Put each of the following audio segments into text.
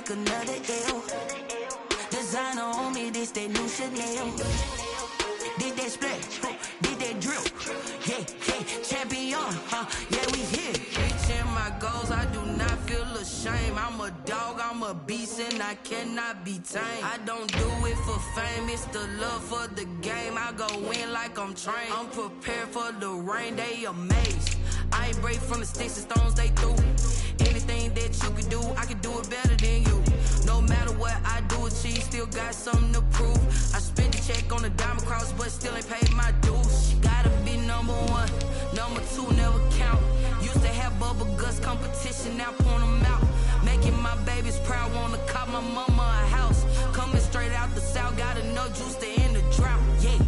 take another L. Designer on me, this that new Chanel. Did that splash, did that drill. Yeah, champion, yeah, we here. Reaching my goals, I do not feel ashamed. I'm a dog, I'm a beast, and I cannot be tamed. I don't do it for fame, it's the love for the game. I go in like I'm trained. I'm prepared for the rain, they amazed. I ain't break from the sticks and stones they threw. Anything that you can do, I can do it better than you. No matter what I do, achieve, still got something to prove. I spent the check on the diamond cross, but still ain't paid my dues. Gotta be number one, number two never count. Used to have bubble guts competition, now point them out. Making my babies proud, wanna cop my mama a house. Coming straight out the south, got enough juice to end the drought. Yeah,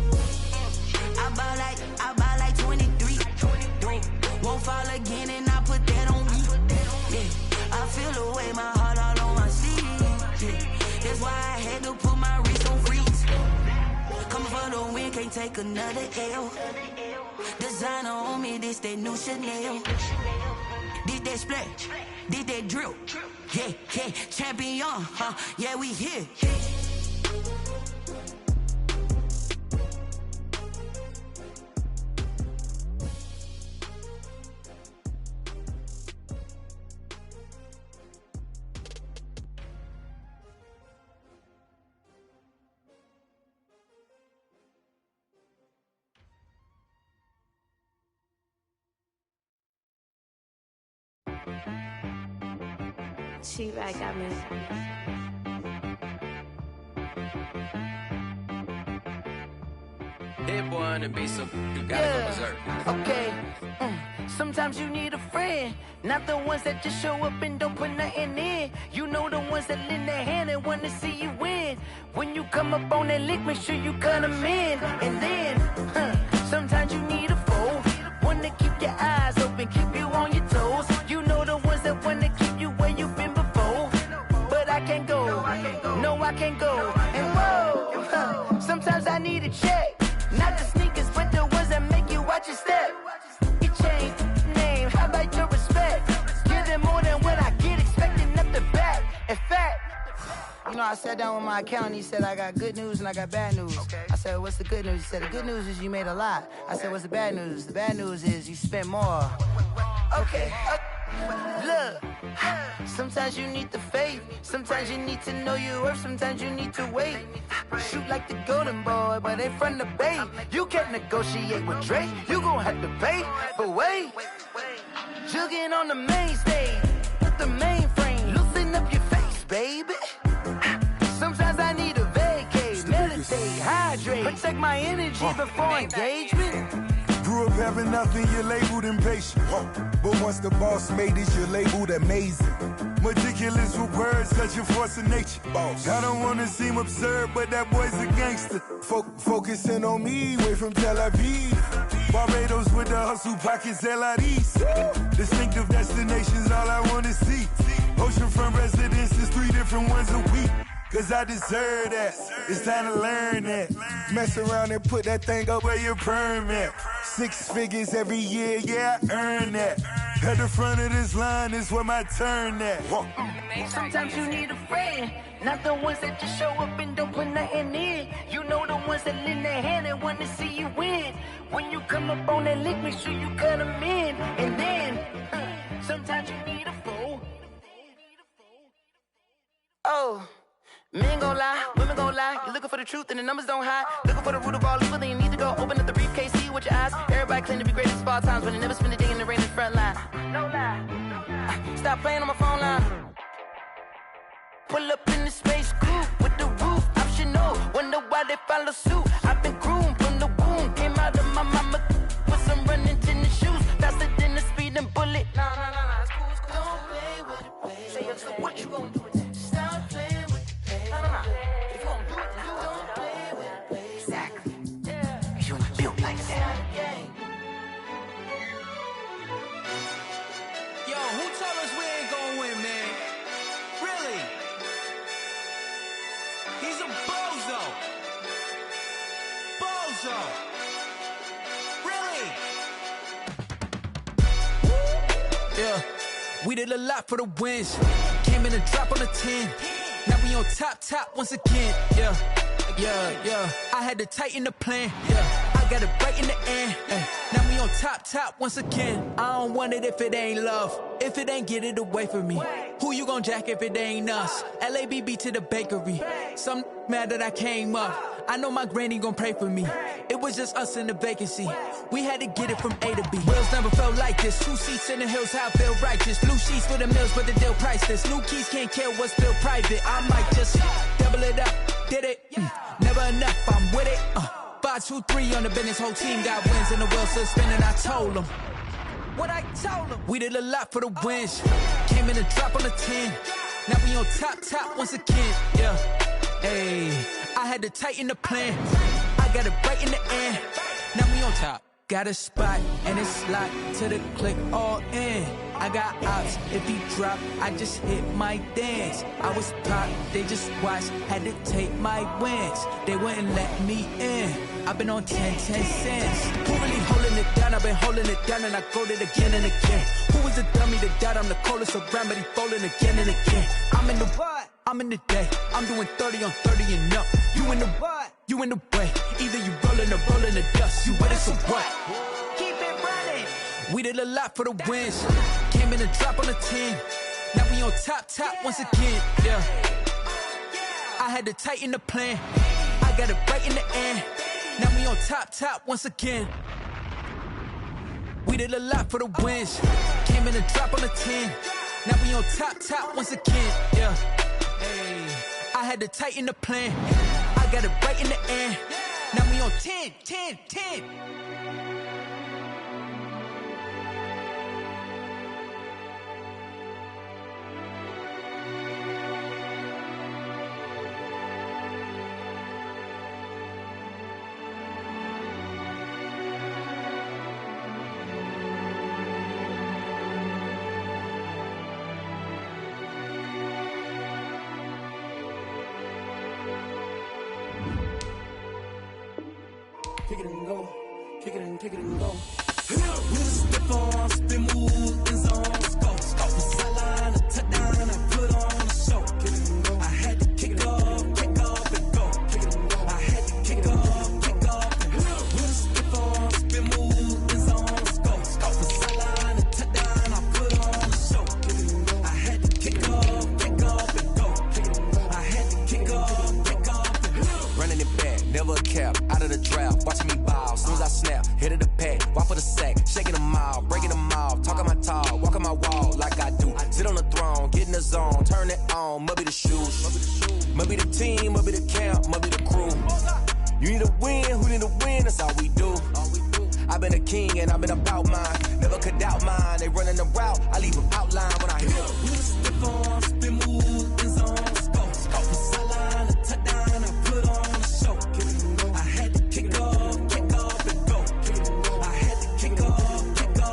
I buy like 23. Won't fall again, and I put that on me. Yeah, I feel the way, my heart all on my sleeve. Yeah, that's why I had to put my wrist on freeze. Coming for the win, can't take another L. Designer on me, this that new Chanel. Did that splash, did that drill. Yeah, champion, yeah, we here. She right, got me. Hit boy on the beat, so you gotta go berserk. Okay. Sometimes you need a friend, not the ones that just show up and don't put nothing in. You know the ones that lend their hand and want to see you win. When you come up on that lick, make sure you cut them in. And then, sometimes you need a foe, one to keep your eyes open, keep you on your toes. You know the ones that want to keep you where you've been before. But I can't go, no I can't go. And whoa, sometimes I need a check. Not the sneakers, but the ones that make you watch your step. You change name, how about your respect? Give them more than what I get, expecting up the back. In fact, you know, I sat down with my accountant, he said I got good news and I got bad news. I said, what's the good news? He said, the good news is you made a lot. I said, what's the bad news? The bad news is you spent more. Okay. Look, sometimes you need the faith, sometimes you need to know your worth, sometimes you need to wait. Shoot like the golden boy, but they from the bay. You can't negotiate with Drake, you gon' have to pay. But wait, jugging on the main stage, with the mainframe, loosen up your face, baby. Sometimes I need a vacate, meditate, hydrate, protect my energy before engagement. Grew up having nothing, you're labeled impatient. But once the boss made it, you're labeled amazing. Meticulous with words, such a force of nature. I don't wanna seem absurd, but that boy's a gangster. Focusing on me, way from Tel Aviv. Barbados with the hustle pockets, LIDs. Distinctive destinations, all I wanna see. Oceanfront residences, 3 different ones a week. Cause I deserve that, it's time to learn that. Mess around and put that thing up where your perm at. 6 figures every year, yeah, I earn that. At the front of this line is where my turn at. Sometimes you need a friend, not the ones that just show up and don't put nothing in. You know the ones that lend their hand and want to see you win. When you come up on that lick, make sure you cut them in. And then, sometimes you need a foe. Oh. Men gon' lie, women gon' lie. You're looking for the truth and the numbers don't hide. Looking for the root of all evil, then you need to go open up the briefcase, see with your eyes. Everybody claim to be greatest of all times, but they never spend a day in the rain in the front line. No lie. Stop playing on my phone line. Pull up in the space coupe with the roof optional. Wonder why they follow suit. I've been groomed from the womb. Came out of my mama with some running tennis shoes. Faster than the speeding bullet. Nah, it's cool, it's cool. Don't play with it, baby. Say it, so what you gon' do with it? Stop playing with it. If you gon' do it, then you don't play with it, baby. Exactly. Yeah. You ain't built like that. Yo, who told us we ain't gon' win, man? Really? He's a bozo. Bozo. Really? Yeah. We did a lot for the wins. Came in a drop on the 10. Now we on top once again. Yeah. I had to tighten the plan. Yeah. I got it right in the end. Now we on top once again. I don't want it if it ain't love. If it ain't, get it away from me. Who you gon' jack if it ain't us? LABB to the bakery. Some mad that I came up. I know my granny gon' pray for me. It was just us in the vacancy. We had to get it from A to B. Wheels never felt like this. 2 seats in the hills, how I feel righteous. Blue sheets for the mills, but the deal priceless. New keys can't care what's still private. I might just double it up. Did it? Never enough, I'm with it. 5, 2, 3 on the business. Whole team got wins and the wheels still spinning. I told them what I told them. We did a lot for the wins. Came in a drop on the 10. Now we on top once again. Yeah. Hey, I had to tighten the plan. I got it right in the end. Now we on top. Got a spot and it's locked to the click all in. I got ops, if he drop, I just hit my dance. I was top, they just watched, had to take my wins. They wouldn't let me in. I've been on 10 cents. Who really holding it down? I've been holding it down and I go it again and again. Who was the dummy that died? I'm the coldest around, but he falling again and again. I'm in the what? I'm in the day. I'm doing 30 on 30 and up. You in the what? You in the way. Either you rolling or rolling the dust. You with it, so what? Keep it running. We did a lot for the wins. Came in a drop on the 10. Now we on top once again. Yeah. I had to tighten the plan. I got it right in the end. Now we on top once again. We did a lot for the wins. Came in a drop on the 10. Now we on top once again. Yeah. Hey, I had to tighten the plan. I got it right in the end. Now we on 10. Kick it and go, kick it and go. With a step on, spin move, in zones, go. Sideline, a touchdown, I put on a show. Kick it and go. I had to kick off and go. Kick it and go. I had to kick off and go. With a step on, spin move, in zones, go. Sideline, a touchdown, I put on a show. Kick it and go. I had to kick off and go. Kick it and go. I had to kick off and go. Running it back, never a cap, out of the draft, watching me ball. Soon as I snap, hit of the pack, walk for the sack, shaking them all, breaking them off, talking my talk, walking my wall like I do. Sit on the throne, get in the zone, turn it on, must be the shoes, must be the team, must be the camp, must be the crew. You need a win, who need a win, that's all we do. I've been a king and I've been about mine, never could doubt mine. They running the route, I leave them outline when I hit them. Step on, spin move, in zones, go. Sideline, a touchdown, I put on a show. I had to kick off and go. I had to kick off and go.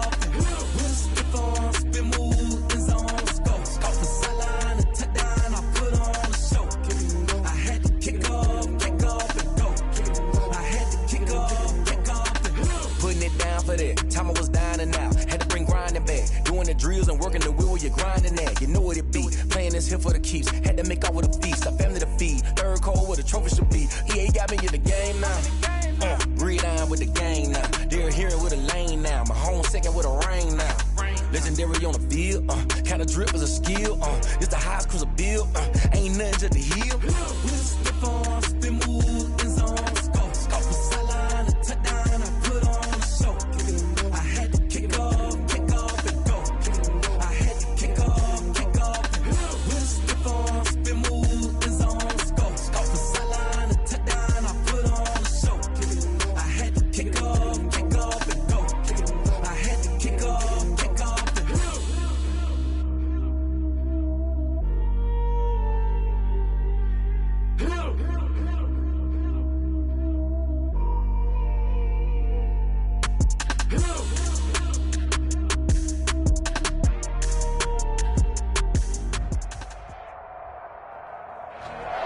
Step on, spin move, in zones, go. Sideline, a touchdown, I put on a show. I had to kick off and go. I had to kick off and go. Putting it down for that, time I was down and out, had to bring grinding back, doing the drills and working the wheel where you're grinding at, you know what it be, playing this here for the keeps, had to make out with a feast, a family to feed, third cold where the trophy should be, EA got me in the game now, breathe on with the gang now, they're here with a lane now, my home second with a rain now, legendary on the field, kind of drip is a skill, it's the highest cruiser bill, ain't nothing to the hill. Step on, spin move, in zones, go. Sideline, a touchdown, I put on a show. I had to kick off and go. I had to kick off and go. Step on, spin move, in zones, go. Sideline, a touchdown, I put on a show. I had to kick off and go. I had to kick off and go.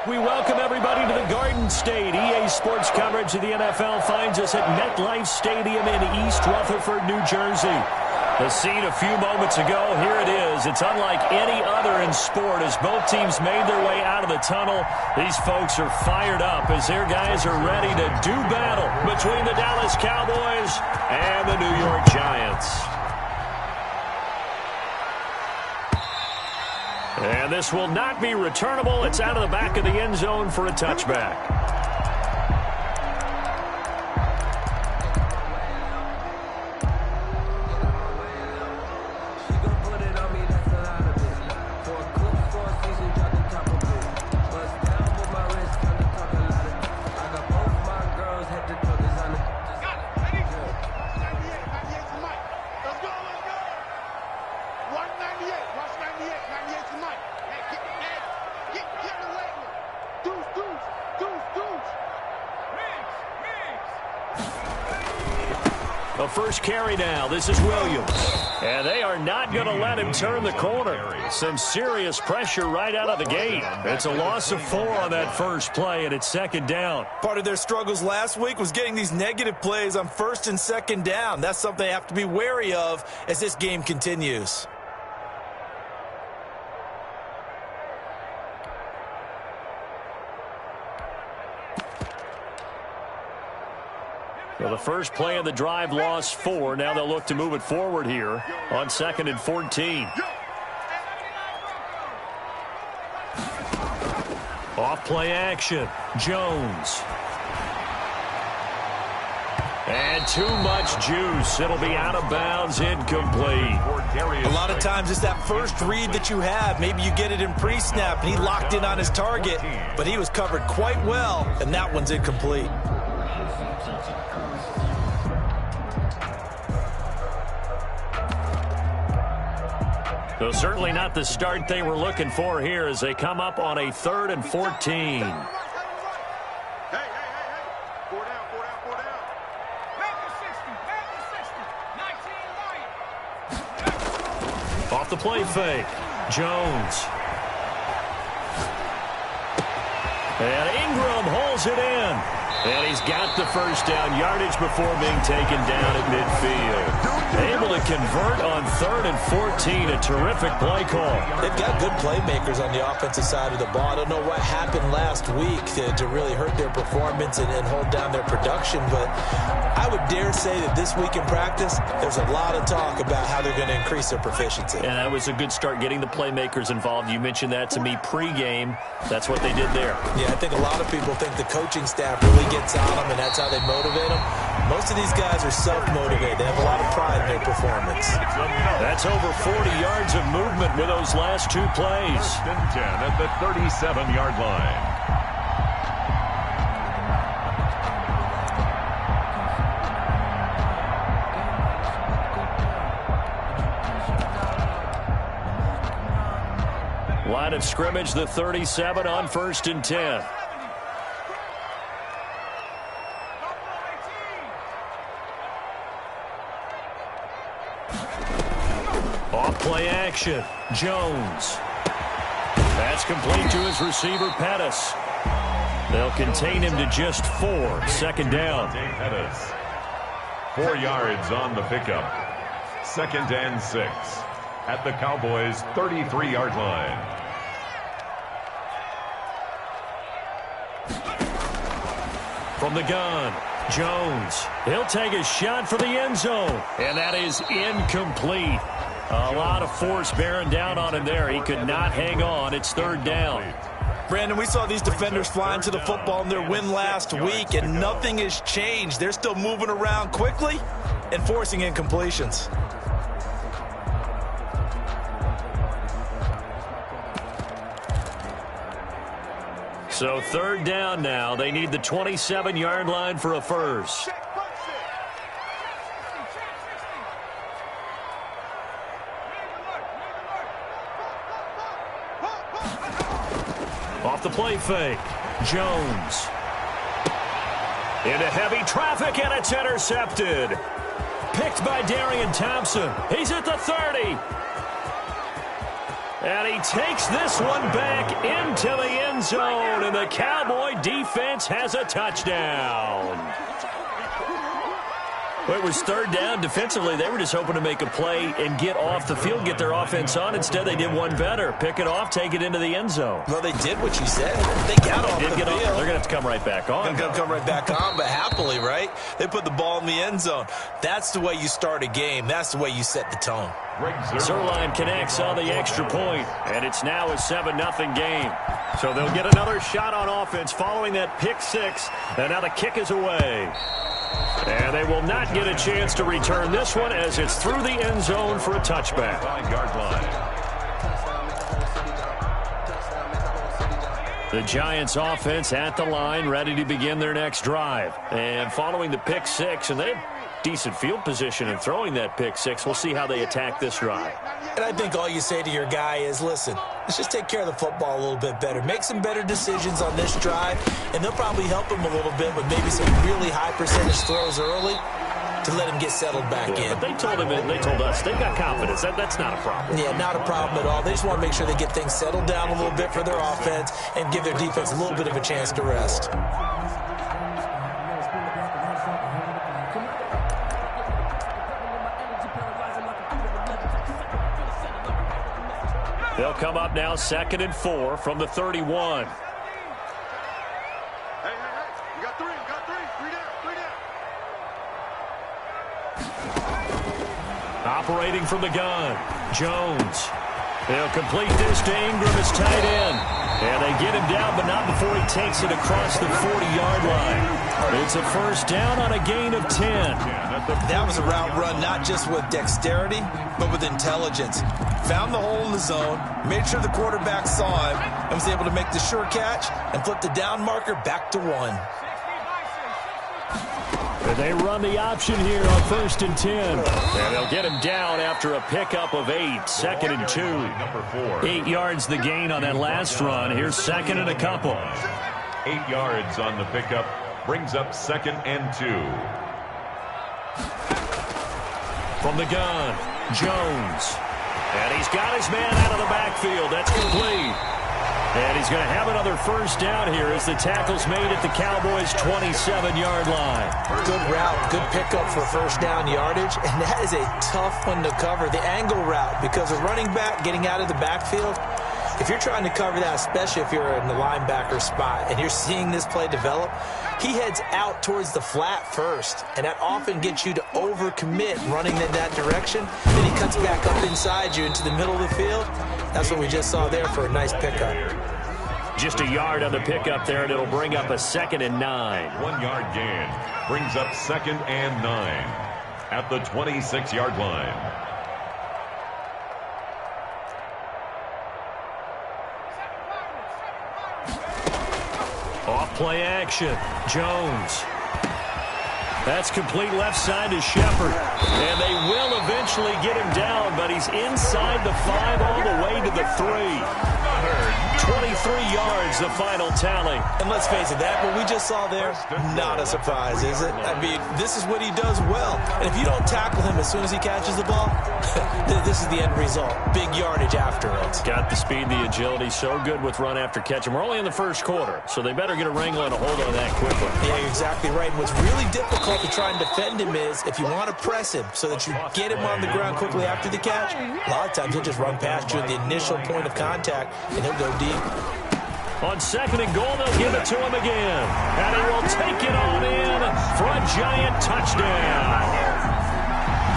We welcome everybody to the Garden State. EA Sports coverage of the NFL finds us at MetLife Stadium in East Rutherford, New Jersey. The scene a few moments ago, here it is. It's unlike any other in sport as both teams made their way out of the tunnel. These folks are fired up as their guys are ready to do battle between the Dallas Cowboys and the New York Giants. And this will not be returnable. It's out of the back of the end zone for a touchback. The first carry now. This is Williams. And they are not going to let him turn the corner. Some serious pressure right out of the gate. It's a loss of 4 on that first play, and it's second down. Part of their struggles last week was getting these negative plays on first and second down. That's something they have to be wary of as this game continues. Well, the first play of the drive lost 4. Now they'll look to move it forward here on 2nd and 14. Off play action. Jones. And too much juice. It'll be out of bounds, incomplete. A lot of times it's that first read that you have. Maybe you get it in pre-snap, and he locked in on his target, but he was covered quite well, and that one's incomplete. So certainly not the start they were looking for here as they come up on a 3rd and 14. Off the play fake. Jones. And Ingram holds it in. And he's got the first down yardage before being taken down at midfield. Able to convert on 3rd and 14. A terrific play call. They've got good playmakers on the offensive side of the ball. I don't know what happened last week to really hurt their performance and hold down their production, but I would dare say that this week in practice, there's a lot of talk about how they're going to increase their proficiency. And that was a good start getting the playmakers involved. You mentioned that to me pregame. That's what they did there. Yeah, I think a lot of people think the coaching staff really gets on them, and that's how they motivate them. Most of these guys are self-motivated. They have a lot of pride in their performance. That's over 40 yards of movement with those last 2 plays. 1st and 10 at the 37-yard line. Line of scrimmage, the 37 on 1st and 10. Off play action. Jones. That's complete to his receiver, Pettis. They'll contain him to just 4. 2nd down. Pettis. 4 yards on the pickup. 2nd and 6 at the Cowboys' 33-yard line. From the gun, Jones. He'll take a shot for the end zone. And that is incomplete. A lot of force bearing down on him there. He could not hang on. It's 3rd down. Brandon, we saw these defenders flying to the football in their win last week, and nothing has changed. They're still moving around quickly and forcing incompletions. So 3rd down now. They need the 27-yard line for a first. Off the play fake. Jones. Into heavy traffic, and it's intercepted. Picked by Darian Thompson. He's at the 30. And he takes this one back into the end zone, and the Cowboy defense has a touchdown. Well, it was third down. Defensively, they were just hoping to make a play and get off the field, get their offense on. Instead, they did one better. Pick it off, take it into the end zone. Well, they did what you said. They got off the field. They're going to have to come right back on. They're going to come right back on, but happily, right? They put the ball in the end zone. That's the way you start a game. That's the way you set the tone. Zerline connects on the extra point, and it's now a 7-0 game. So they'll get another shot on offense following that pick six, and now the kick is away. And they will not get a chance to return this one as it's through the end zone for a touchback. 5-yard line. The Giants offense at the line, ready to begin their next drive. And following the pick six, and they have decent field position in throwing that pick six. We'll see how they attack this drive. And I think all you say to your guy is, listen, let's just take care of the football a little bit better. Make some better decisions on this drive, and they'll probably help him a little bit with maybe some really high percentage throws early to let him get settled back in. But they told us they've got confidence. That's not a problem. Yeah, not a problem at all. They just want to make sure they get things settled down a little bit for their offense and give their defense a little bit of a chance to rest. They'll come up now 2nd and 4 from the 31. Hey, you got three down. Operating from the gun, Jones. They'll complete this to Ingram as tight end. And they get him down, but not before he takes it across the 40-yard line. It's a first down on a gain of 10. That was a route run not just with dexterity, but with intelligence. Found the hole in the zone, made sure the quarterback saw him, and was able to make the sure catch and flip the down marker back to 1. And they run the option here on 1st and 10. And they'll get him down after a pickup of 8. 2nd and 2. 8 yards the gain on that last run. Here's 2nd and a couple. 8 yards on the pickup. Brings up 2nd and 2. From the gun, Jones. And he's got his man out of the backfield. That's complete. And he's going to have another first down here as the tackle's made at the Cowboys' 27-yard line. Good route, good pickup for first down yardage, and that is a tough one to cover. The angle route, because a running back getting out of the backfield, if you're trying to cover that, especially if you're in the linebacker spot and you're seeing this play develop, he heads out towards the flat first, and that often gets you to overcommit running in that direction. Then he cuts back up inside you into the middle of the field. That's what we just saw there for a nice pickup. Just a yard on the pickup there, and it'll bring up a 2nd and 9. 1 yard gain brings up 2nd and 9 at the 26-yard line. Off play action, Jones. That's complete left side to Shepard. And they will eventually get him down, but he's inside the 5 all the way to the 3. 23 yards, the final tally. And let's face it, that what we just saw there, not a surprise, is it? I mean, this is what he does well. And if you don't tackle him as soon as he catches the ball, this is the end result. Big yardage after it. Got the speed, the agility, so good with run after catch. And we're only in the first quarter, so they better get a wrangle and a hold on that quickly. Yeah, you're exactly right. And what's really difficult to try and defend him is if you want to press him so that you get him on the ground quickly after the catch, a lot of times he'll just run past you at the initial point of contact, and he'll go deep. On 2nd and goal, they'll give it to him again. And he will take it on in for a giant touchdown.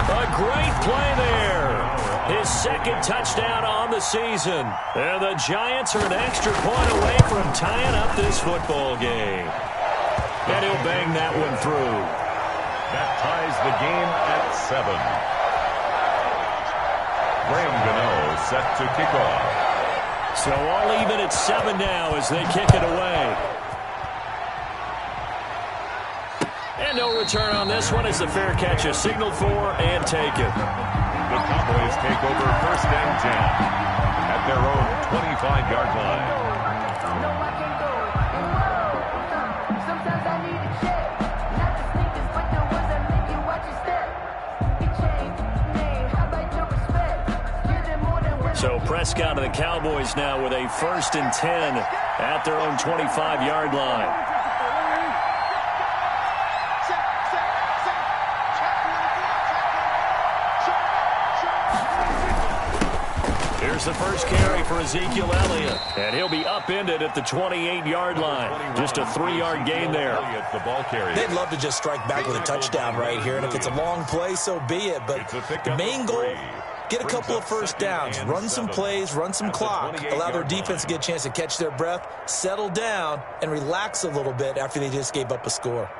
A great play there. His 2nd touchdown on the season. And the Giants are an extra point away from tying up this football game. And he'll bang that one through. That ties the game at 7. Graham Gano set to kick off. So all even at 7 now as they kick it away. And no return on this one as the fair catch is signaled for and taken. The Cowboys take over 1st and 10 at their own 25-yard line. So Prescott and the Cowboys now with a 1st and 10 at their own 25-yard line. Here's the first carry for Ezekiel Elliott. And he'll be upended at the 28-yard line. Just a 3-yard gain there. They'd love to just strike back with a touchdown right here. And if it's a long play, so be it. But the main goal, get a couple of first downs, run some plays, run some clock, allow their defense to get a chance to catch their breath, settle down, and relax a little bit after they just gave up a score.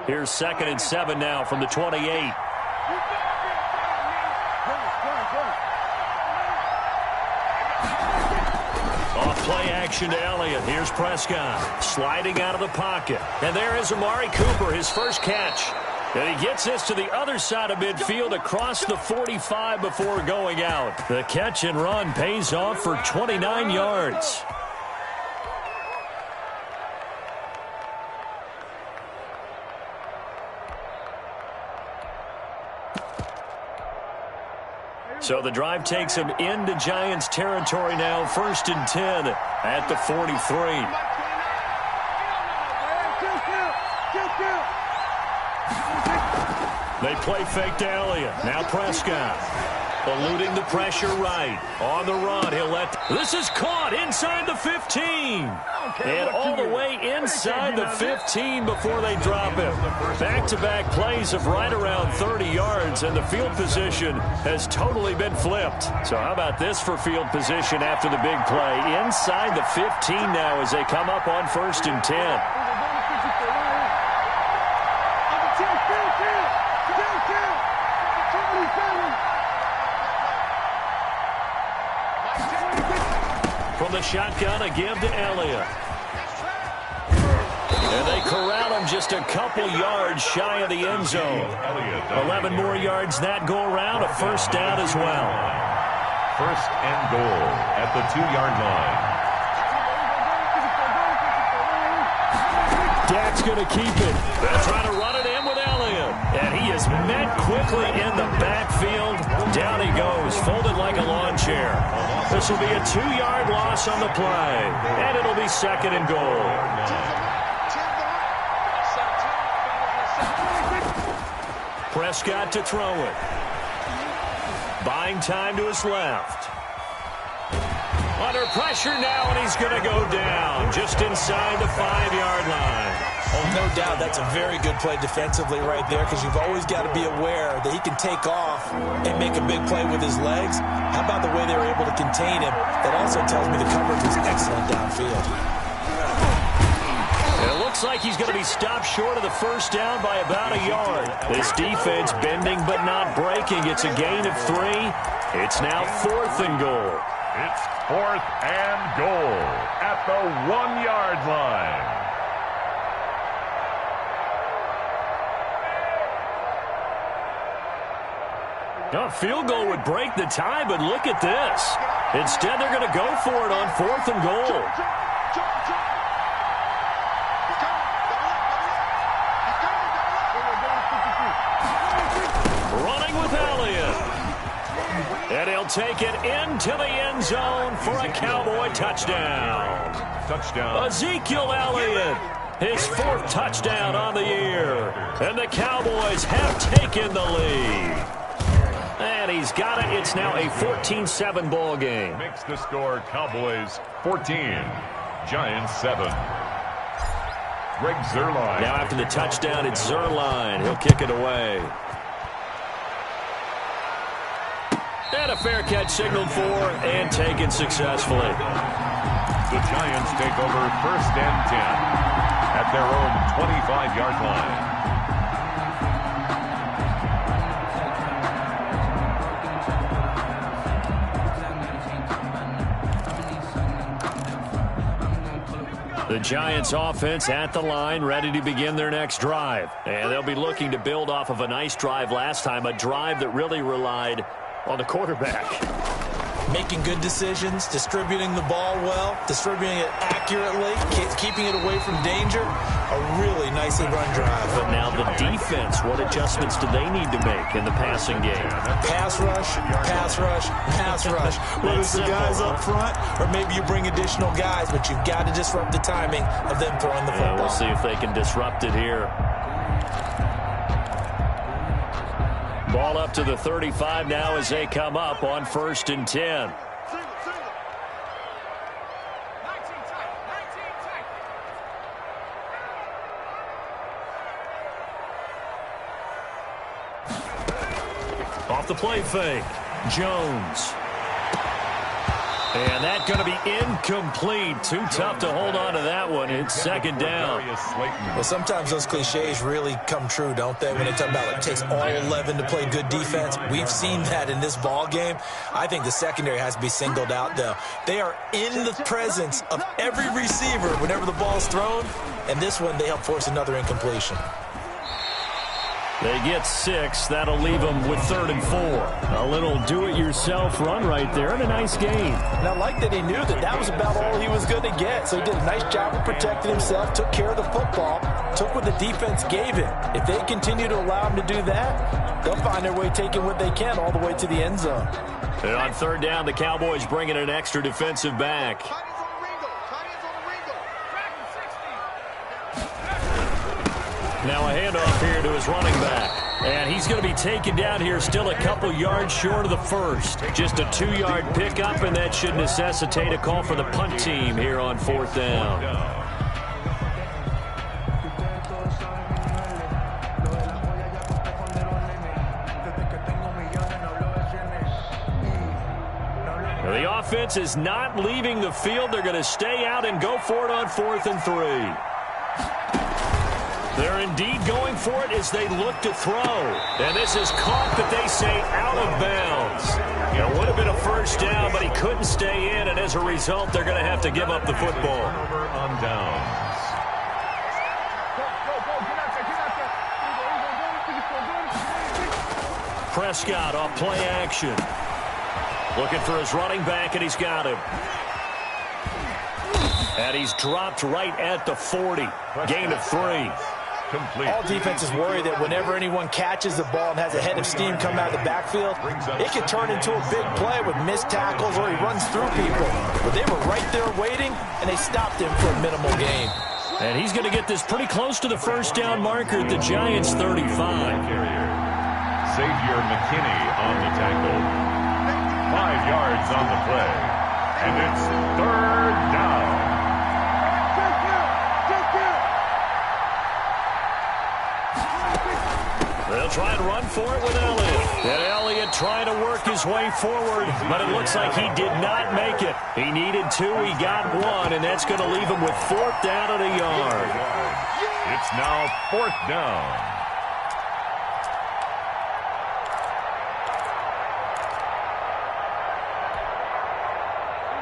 Here's 2nd and 7 now from the 28. Off play action to Elliott. Here's Prescott sliding out of the pocket. And there is Amari Cooper, his first catch. And he gets this to the other side of midfield across the 45 before going out. The catch and run pays off for 29 yards. So the drive takes him into Giants territory now. 1st and 10 at the 43. They play fake to Elliott. Now Prescott. Eluding the pressure right. On the run, he'll let... This is caught inside the 15. And all the way inside the 15 before they drop him. Back-to-back plays of right around 30 yards, and the field position has totally been flipped. So how about this for field position after the big play? Inside the 15 now as they come up on 1st and 10. From the shotgun, a give to Elliott. And they corral him just a couple yards shy of the end zone. 11 more yards that go around, a first down as well. 1st and goal at the 2-yard line. Dak's going to keep it. They'll try to run it in with Elliott. And he is met quickly in the backfield. Down he goes, folded like a lawn chair. This will be a 2-yard loss on the play. And it'll be 2nd and goal. Prescott to throw it. Buying time to his left. Under pressure now, and he's going to go down just inside the 5-yard line. Oh, no doubt that's a very good play defensively right there, because you've always got to be aware that he can take off and make a big play with his legs. How about the way they were able to contain him? That also tells me the coverage was excellent downfield. It looks like he's going to be stopped short of the first down by about a yard. This defense bending but not breaking. It's a gain of 3. It's now 4th and goal. It's 4th and goal at the 1-yard line. A field goal would break the tie, but look at this. Instead, they're going to go for it on 4th and goal. Running with Elliott. And he'll take it into the end zone for a Cowboy touchdown. Ezekiel Elliott, his 4th touchdown on the year. And the Cowboys have taken the lead. And he's got it. It's now a 14-7 ball game. Makes the score Cowboys 14, Giants 7. Greg Zuerlein. Now after the touchdown, it's Zuerlein. He'll kick it away. And a fair catch signaled for and taken successfully. The Giants take over 1st and 10 at their own 25-yard line. The Giants offense at the line, ready to begin their next drive. And they'll be looking to build off of a nice drive last time, a drive that really relied on the quarterback. Making good decisions, distributing the ball well, distributing it accurately, keeping it away from danger. A really nicely run drive. But now the defense, what adjustments do they need to make in the passing game? Pass rush, pass rush, pass rush. Whether it's the guys up front or maybe you bring additional guys, but you've got to disrupt the timing of them throwing the football. We'll see if they can disrupt it here. Ball up to the 35 now as they come up on 1st and 10. Off the play fake. Jones. And that's going to be incomplete. Too tough to hold on to that one. It's 2nd down. Well, sometimes those cliches really come true, don't they? When they talk about it takes all 11 to play good defense. We've seen that in this ball game. I think the secondary has to be singled out, though. They are in the presence of every receiver whenever the ball's thrown. And this one, they help force another incompletion. They get 6. That'll leave them with 3rd and 4. A little do-it-yourself run right there and a nice game. And I like that he knew that that was about all he was going to get. So he did a nice job of protecting himself, took care of the football, took what the defense gave him. If they continue to allow him to do that, they'll find their way taking what they can all the way to the end zone. And on 3rd down, the Cowboys bring in an extra defensive back. Now a handoff here to his running back. And he's going to be taken down here still a couple yards short of the first. Just a 2-yard pickup, and that should necessitate a call for the punt team here on 4th down. Now the offense is not leaving the field. They're going to stay out and go for it on 4th and 3. They're indeed going for it as they look to throw. And this is caught, but they say out of bounds. It would have been a 1st down, but he couldn't stay in, and as a result, they're going to have to give up the football. On downs. Prescott off play action. Looking for his running back, and he's got him. And he's dropped right at the 40. Gain of 3. Complete. All defenses worry that whenever anyone catches the ball and has a head of steam come out of the backfield, it can turn into a big play with missed tackles or he runs through people. But they were right there waiting, and they stopped him for a minimal gain. And he's going to get this pretty close to the 1st down marker at the Giants' 35. Xavier McKinney on the tackle. 5 yards on the play. And it's 3rd down. They'll try and run for it with Elliott. And Elliott trying to work his way forward, but it looks like he did not make it. He needed 2, he got 1, and that's going to leave him with 4th down and a yard. It's now 4th down.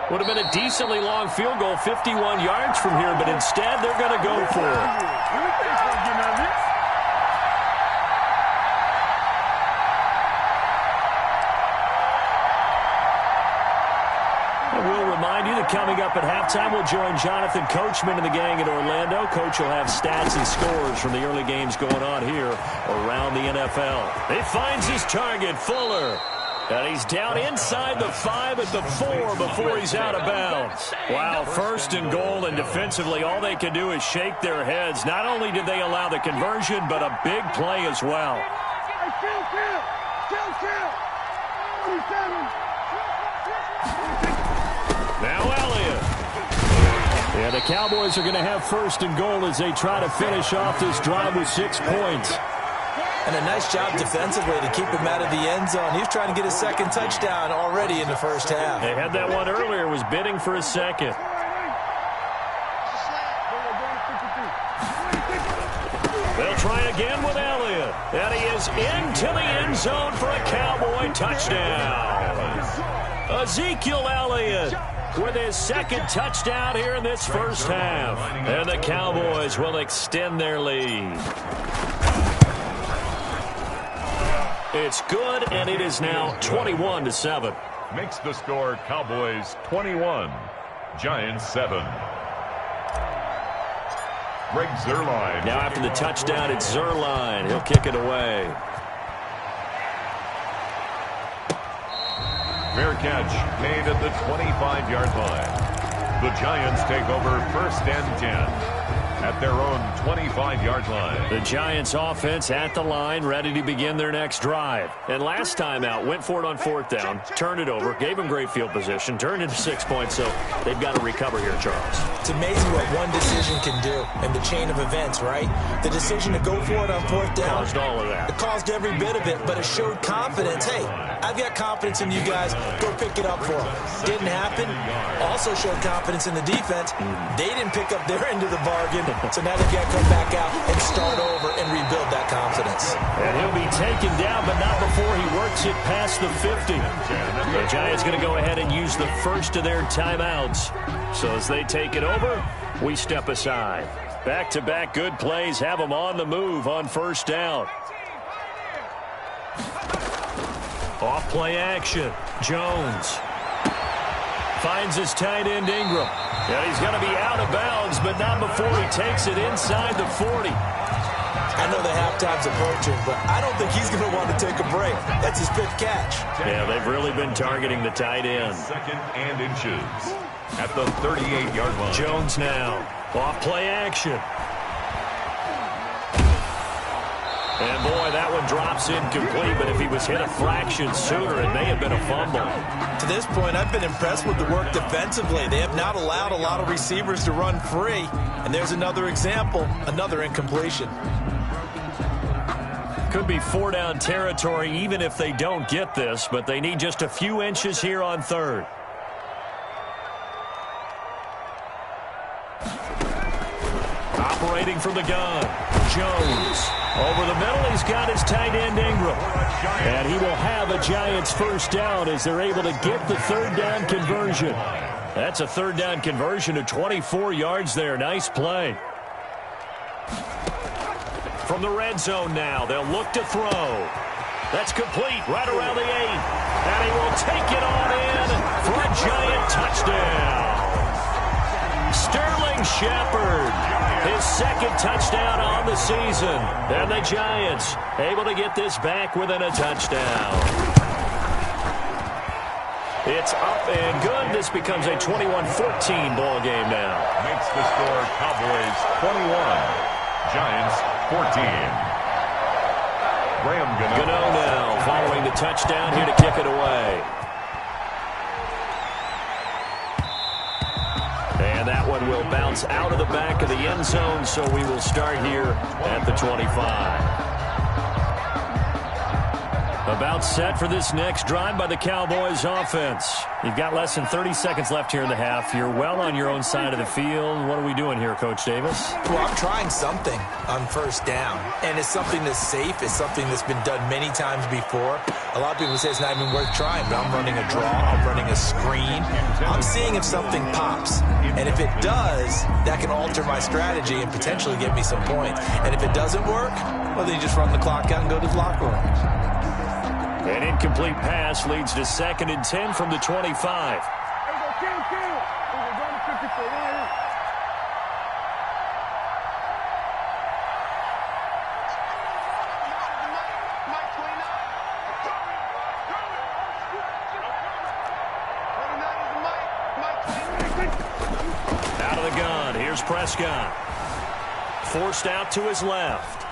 Would have been a decently long field goal, 51 yards from here, but instead they're going to go for it. We'll remind you that coming up at halftime, we'll join Jonathan Coachman and the gang in Orlando. Coach will have stats and scores from the early games going on here around the NFL. He finds his target, Fuller. And he's down inside the 5 at the 4 before he's out of bounds. Wow, 1st and goal, and defensively all they can do is shake their heads. Not only did they allow the conversion, but a big play as well. Now Elliott. Yeah, the Cowboys are going to have 1st and goal as they try to finish off this drive with 6 points. And a nice job defensively to keep him out of the end zone. He was trying to get his 2nd touchdown already in the 1st half. They had that one earlier, was bidding for a 2nd. They'll try again with Elliott. And he is into the end zone for a Cowboy touchdown. Ezekiel Elliott with his 2nd touchdown here in this 1st half. And the Cowboys will extend their lead. It's good, and it is now 21-7. Makes the score Cowboys 21, Giants 7. Greg Zuerlein. Now after the touchdown, it's Zuerlein. He'll kick it away. Fair catch made at the 25-yard line. The Giants take over 1st and 10. at their own 25-yard line. The Giants offense at the line, ready to begin their next drive. And last time out, went for it on 4th down, turned it over, gave them great field position, turned into 6 points, so they've got to recover here, Charles. It's amazing what one decision can do in the chain of events, right? The decision to go for it on 4th down. Caused all of that. It caused every bit of it, but it showed confidence. Hey, I've got confidence in you guys. Go pick it up for them. Didn't happen. Also showed confidence in the defense. They didn't pick up their end of the bargain, so now they've got to come back out and start over and rebuild that confidence. And he'll be taken down, but not before he works it past the 50. The Giants going to go ahead and use the first of their timeouts. So as they take it over, we step aside. Back-to-back good plays have them on the move on 1st down. Off play action. Jones finds his tight end Ingram. And he's going to be out of bounds, but not before he takes it inside the 40. I know the halftime's approaching, but I don't think he's going to want to take a break. That's his 5th catch. Yeah, they've really been targeting the tight end. 2nd and inches at the 38-yard line. Jones now. Off play action. And boy, that one drops incomplete, but if he was hit a fraction sooner, it may have been a fumble. To this point, I've been impressed with the work defensively. They have not allowed a lot of receivers to run free. And there's another example, another incompletion. Could be 4-down territory even if they don't get this, but they need just a few inches here on 3rd. Operating from the gun, Jones. Over the middle, he's got his tight end Ingram. And he will have a Giants 1st down as they're able to get the 3rd down conversion. That's a 3rd down conversion of 24 yards there. Nice play. From the red zone now, they'll look to throw. That's complete right around the 8. And he will take it on in for a Giant touchdown. Sterling Shepard, his 2nd touchdown on the season. And the Giants able to get this back within a touchdown. It's up and good. This becomes a 21-14 ball game now. Makes the score Cowboys 21, Giants 14. Graham Gano now following the touchdown here to kick it away. And that one will bounce out of the back of the end zone, so we will start here at the 25. About set for this next drive by the Cowboys offense. You've got less than 30 seconds left here in the half. You're well on your own side of the field. What are we doing here, Coach Davis? Well, I'm trying something on 1st down, and it's something that's safe. It's something that's been done many times before. A lot of people say it's not even worth trying, but I'm running a draw. I'm running a screen. I'm seeing if something pops, and if it does, that can alter my strategy and potentially get me some points. And if it doesn't work, well, then you just run the clock out and go to the locker room. An incomplete pass leads to 2nd and 10 from the 25. Out of the gun, here's Prescott. Forced out to his left.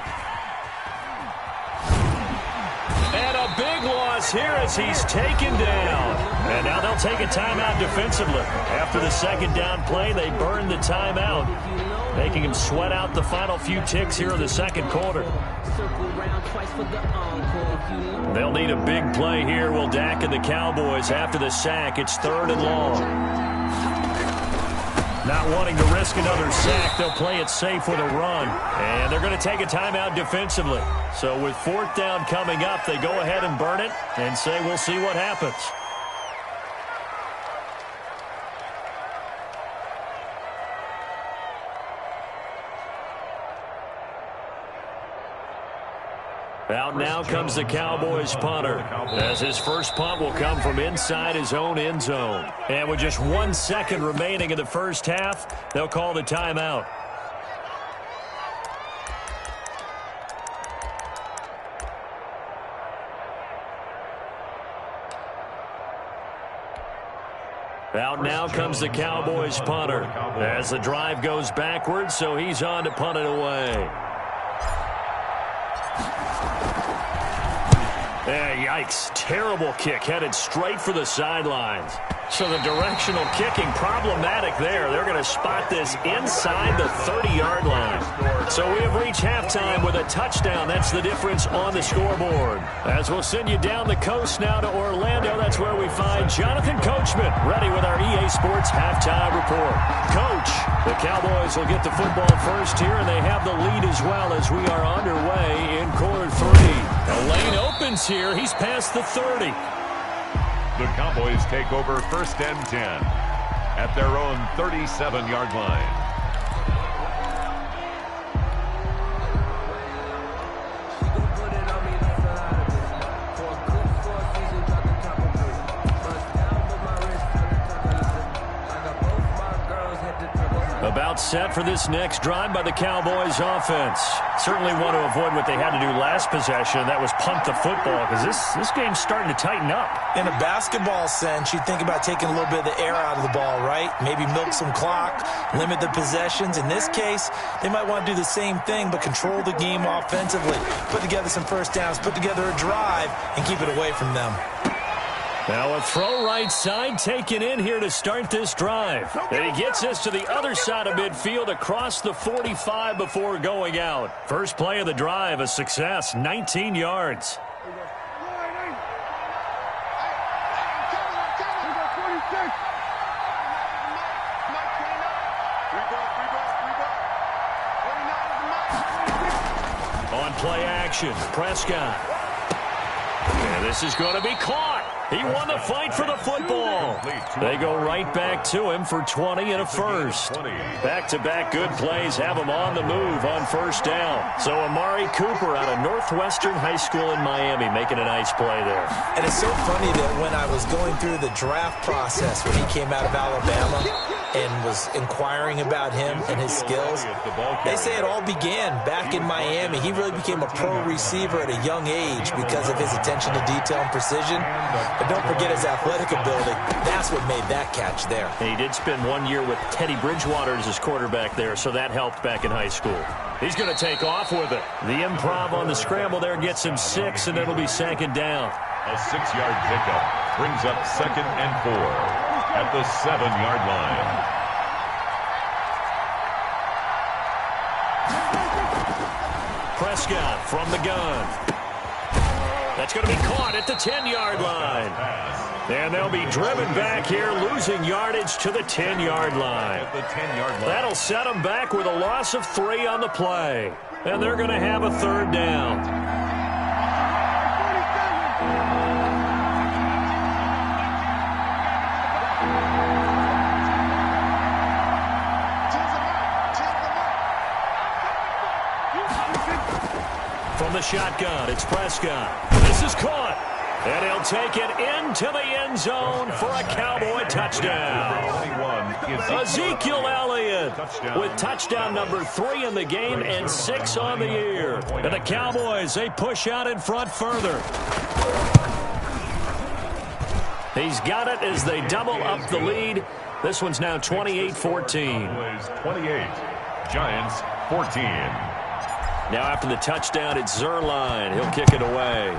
And a big loss here as he's taken down. And now they'll take a timeout defensively. After the 2nd down play, they burn the timeout, making him sweat out the final few ticks here in the 2nd quarter. They'll need a big play here. Will Dak and the Cowboys after the sack. It's 3rd and long. Not wanting to risk another sack, they'll play it safe with a run. And they're going to take a timeout defensively. So with 4th down coming up, they go ahead and burn it and say we'll see what happens. Out now comes the Cowboys punter, as his first punt will come from inside his own end zone. And with just 1 second remaining in the first half, they'll call the timeout. Out now comes the Cowboys punter as the drive goes backwards, so he's on to punt it away. Yikes. Terrible kick headed straight for the sidelines. So the directional kicking problematic there. They're going to spot this inside the 30-yard line. So we have reached halftime with a touchdown. That's the difference on the scoreboard. As we'll send you down the coast now to Orlando, that's where we find Jonathan Coachman ready with our EA Sports halftime report. Coach, the Cowboys will get the football first here, and they have the lead as well as we are underway in quarter 3. The lane opens here. He's past the 30. The Cowboys take over 1st and 10 at their own 37-yard line. About set for this next drive by the Cowboys offense. Certainly want to avoid what they had to do last possession. That was punt the football, because this game's starting to tighten up. In a basketball sense, you think about taking a little bit of the air out of the ball, right? Maybe milk some clock, limit the possessions. In this case, they might want to do the same thing, but control the game offensively. Put together some first downs, put together a drive, and keep it away from them. Now a throw right side taken in here to start this drive. And he gets us to the other side of midfield across the 45 before going out. First play of the drive, a success, 19 yards. On play action, Prescott. And this is going to be caught. He won the fight for the football. They go right back to him for 20 and a first. Back-to-back good plays have him on the move on first down. So Amari Cooper out of Northwestern High School in Miami making a nice play there. And it's so funny that when I was going through the draft process when he came out of Alabama and was inquiring about him and his skills, they say it all began back in Miami. He really became a pro receiver at a young age because of his attention to detail and precision. But don't forget his athletic ability. That's what made that catch there. And he did spend 1 year with Teddy Bridgewater as his quarterback there, so that helped back in high school. He's going to take off with it. The improv on the scramble there gets him 6, and it'll be 2nd down. A 6-yard pickup brings up 2nd and 4 at the 7-yard line. Prescott from the gun. That's going to be caught at the 10-yard line. And they'll be driven back here, losing yardage to the 10-yard line. That'll set them back with a loss of 3 on the play. And they're going to have a 3rd down. From the shotgun, it's Prescott. This is caught. And he'll take it into the end zone for a Cowboy touchdown. Ezekiel Elliott with touchdown number 3 in the game and 6 on the year. And the Cowboys, they push out in front further. He's got it as they double up the lead. This one's now 28-14. 28, Giants 14. Now after the touchdown, it's Zerline. He'll kick it away.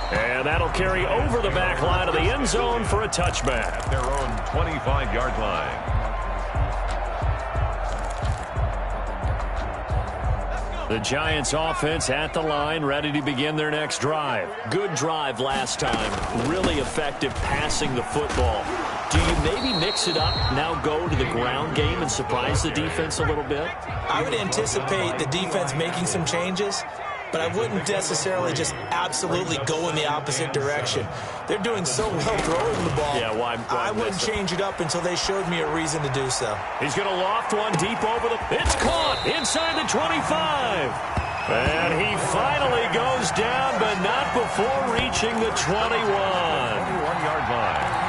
And that'll carry over the back line of the end zone for a touchback. At their own 25-yard line. The Giants offense at the line, ready to begin their next drive. Good drive last time. Really effective passing the football. Do you maybe mix it up, now go to the ground game and surprise the defense a little bit? I would anticipate the defense making some changes, but I wouldn't necessarily just absolutely go in the opposite direction. They're doing so well throwing the ball. Yeah, why I wouldn't change it up until they showed me a reason to do so. He's going to loft one deep over the... It's caught inside the 25. And he finally goes down, but not before reaching the 21. 21-yard line.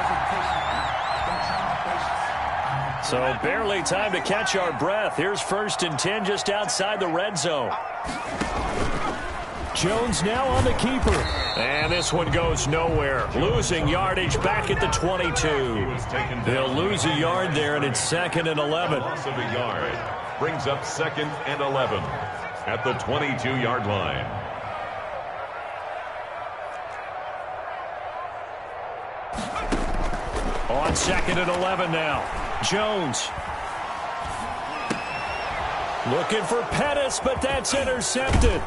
So barely time to catch our breath. Here's 1st and 10 just outside the red zone. Jones now on the keeper. And this one goes nowhere. Losing yardage back at the 22. They'll lose a yard there, and it's 2nd and 11. Loss of a yard brings up 2nd and 11 at the 22-yard line. On 2nd and 11 now. Jones. Looking for Pettis, but that's intercepted.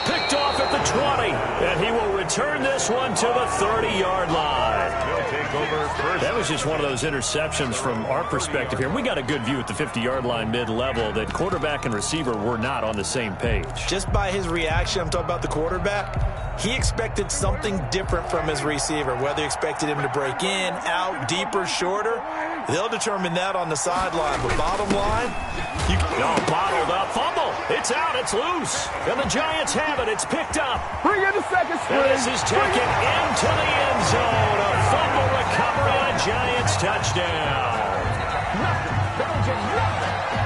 Picked off at the 20, and he will return this one to the 30-yard line. He'll take over first. That was just one of those interceptions from our perspective here. We got a good view at the 50-yard line mid-level that quarterback and receiver were not on the same page. Just by his reaction, I'm talking about the quarterback, he expected something different from his receiver, whether he expected him to break in, out, deeper, shorter. They'll determine that on the sideline. But bottom line, bottled up. Fumble. It's out. It's loose. And the Giants have it. It's picked up. Bring in the second string. And this is taken into the end zone. A fumble recovery and a Giants touchdown.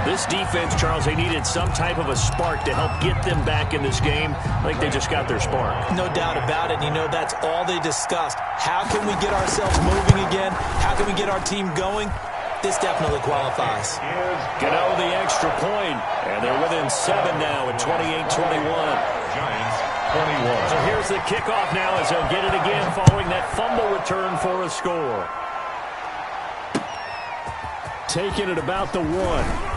This defense, Charles, they needed some type of a spark to help get them back in this game. I think they just got their spark. No doubt about it. You know, that's all they discussed. How can we get ourselves moving again? How can we get our team going? This definitely qualifies. Gano the extra point, and they're within 7 now at 28-21. Giants 21. So here's the kickoff now as they'll get it again following that fumble return for a score. Taking it about the 1.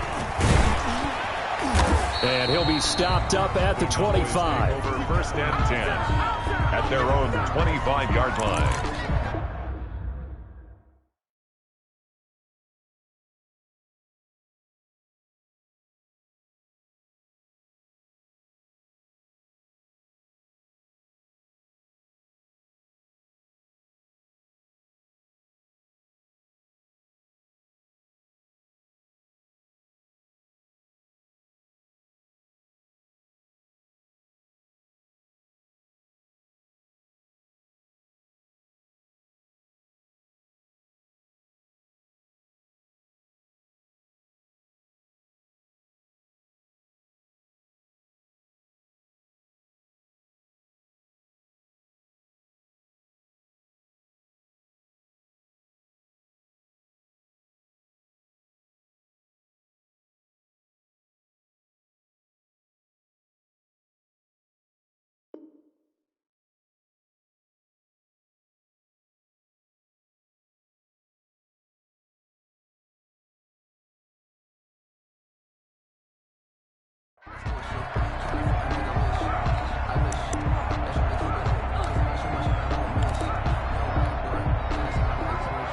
And he'll be stopped up at the 25. Over 1st and 10 at their own 25-yard line.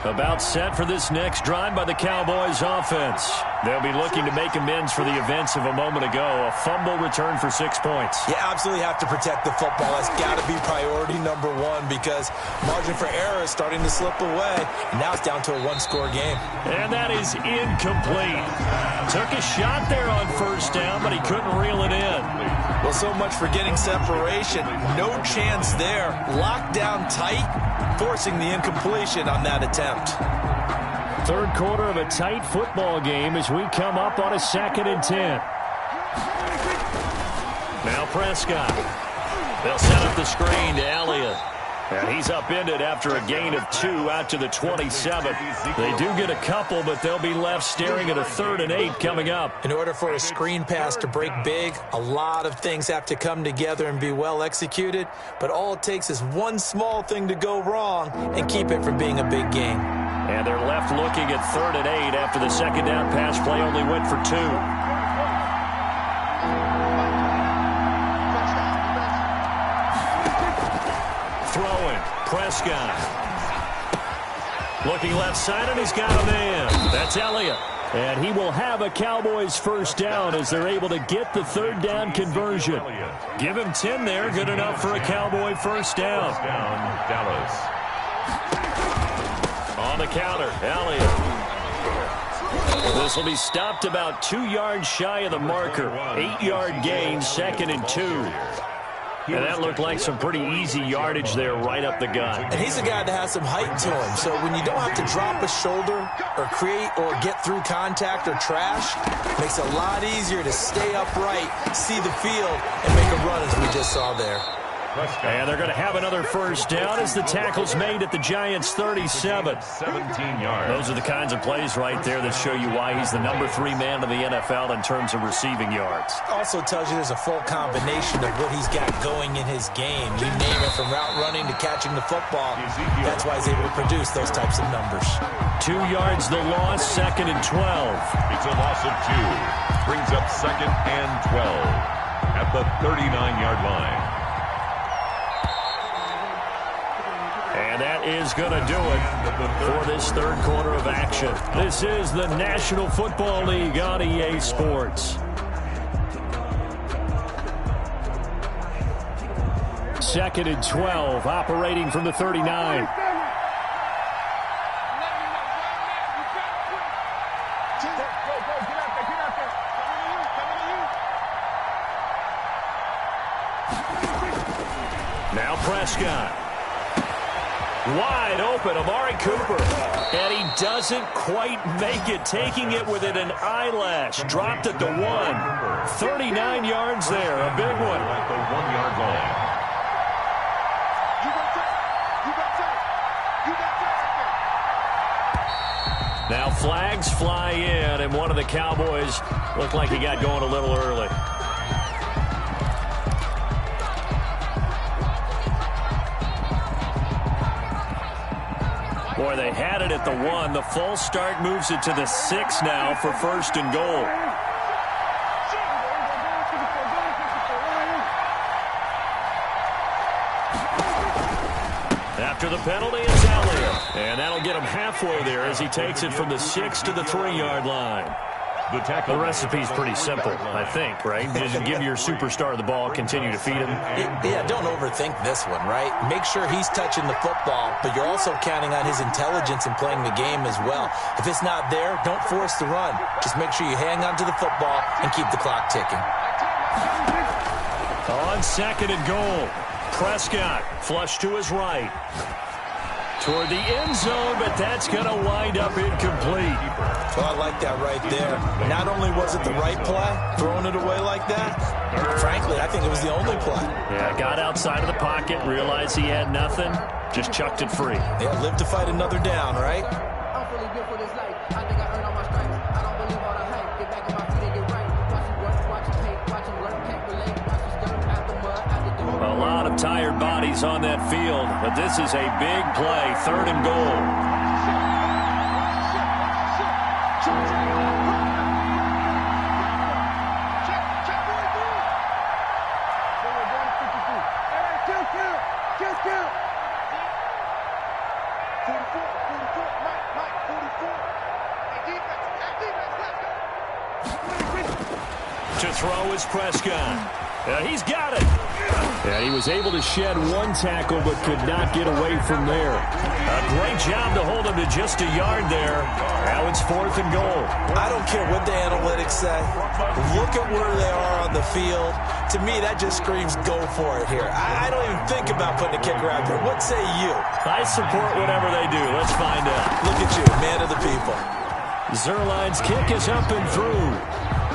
About set for this next drive by the Cowboys offense. They'll be looking to make amends for the events of a moment ago. A fumble return for 6 points. You absolutely have to protect the football. That's got to be priority number 1 because margin for error is starting to slip away. And now it's down to a 1-score game. And that is incomplete. Took a shot there on 1st down, but he couldn't reel it in. Well, so much for getting separation. No chance there. Locked down tight, forcing the incompletion on that attempt. 3rd quarter of a tight football game as we come up on a 2nd and 10. Now Prescott. They'll set up the screen to Elliott. And he's upended after a gain of 2 out to the 27. They do get a couple, but they'll be left staring at a 3rd and 8 coming up. In order for a screen pass to break big, a lot of things have to come together and be well executed. But all it takes is one small thing to go wrong and keep it from being a big game. And they're left looking at 3rd and 8 after the 2nd down pass play only went for 2. Throwing, Prescott. Looking left side, and he's got a man. That's Elliott. And he will have a Cowboys 1st down as they're able to get the 3rd down conversion. Give him 10 there, good enough for a Cowboy 1st down. Dallas. On the counter, Elliott. This will be stopped about 2 yards shy of the marker. 8-yard gain, 2nd and 2. And that looked like some pretty easy yardage there right up the gut. And he's a guy that has some height to him. So when you don't have to drop a shoulder or create or get through contact or trash, it makes it a lot easier to stay upright, see the field, and make a run as we just saw there. And they're going to have another first down as the tackle's made at the Giants' 37. 17 yards. Those are the kinds of plays right there that show you why he's the number 3 man in the NFL in terms of receiving yards. Also tells you there's a full combination of what he's got going in his game. You name it, from route running to catching the football. That's why he's able to produce those types of numbers. 2 yards the loss, 2nd and 12. It's a loss of 2. Brings up 2nd and 12 at the 39-yard line. And that is going to do it for this third quarter of action. This is the National Football League on EA Sports. Second and 12, operating from the 39. Now Prescott. Wide open, Amari Cooper. And he doesn't quite make it, taking it within an eyelash. Dropped at the 1. 39 yards there, a big one. At the 1-yard line. Now flags fly in, and one of the Cowboys looked like he got going a little early. Boy, they had it at the 1. The false start moves it to the 6 now for 1st and goal. After the penalty, it's Elliott. And that'll get him halfway there as he takes it from the 6 to the 3-yard line. The recipe's pretty simple, I think, right? Just give your superstar the ball, continue to feed him. Yeah, don't overthink this one, right? Make sure he's touching the football, but you're also counting on his intelligence in playing the game as well. If it's not there, don't force the run. Just make sure you hang on to the football and keep the clock ticking. On 2nd and goal, Prescott flush to his right. Toward the end zone, but that's going to wind up incomplete. Well, I like that right there. Not only was it the right play, throwing it away like that, frankly, I think it was the only play. Yeah, got outside of the pocket, realized he had nothing, just chucked it free. Yeah, live to fight another down, right? I'm fully built for this life. I think I earned all my stripes. I don't believe all the hype. Get back on my feet and get right. Watch it work, watch it paint, watch it learn, can't relate. Watch it stir out the mud, out the door. A lot of tired bodies on that field, but this is a big play, 3rd and goal. To throw is Prescott. He's got it. And he was able to shed 1 tackle but could not get away from there. A great job to hold him to just a yard there. Now it's 4th and goal. I don't care what the analytics say. Look at where they are on the field. To me, that just screams go for it here. I don't even think about putting a kicker out there. What say you? I support whatever they do. Let's find out. Look at you, man of the people. Zerline's kick is up and through.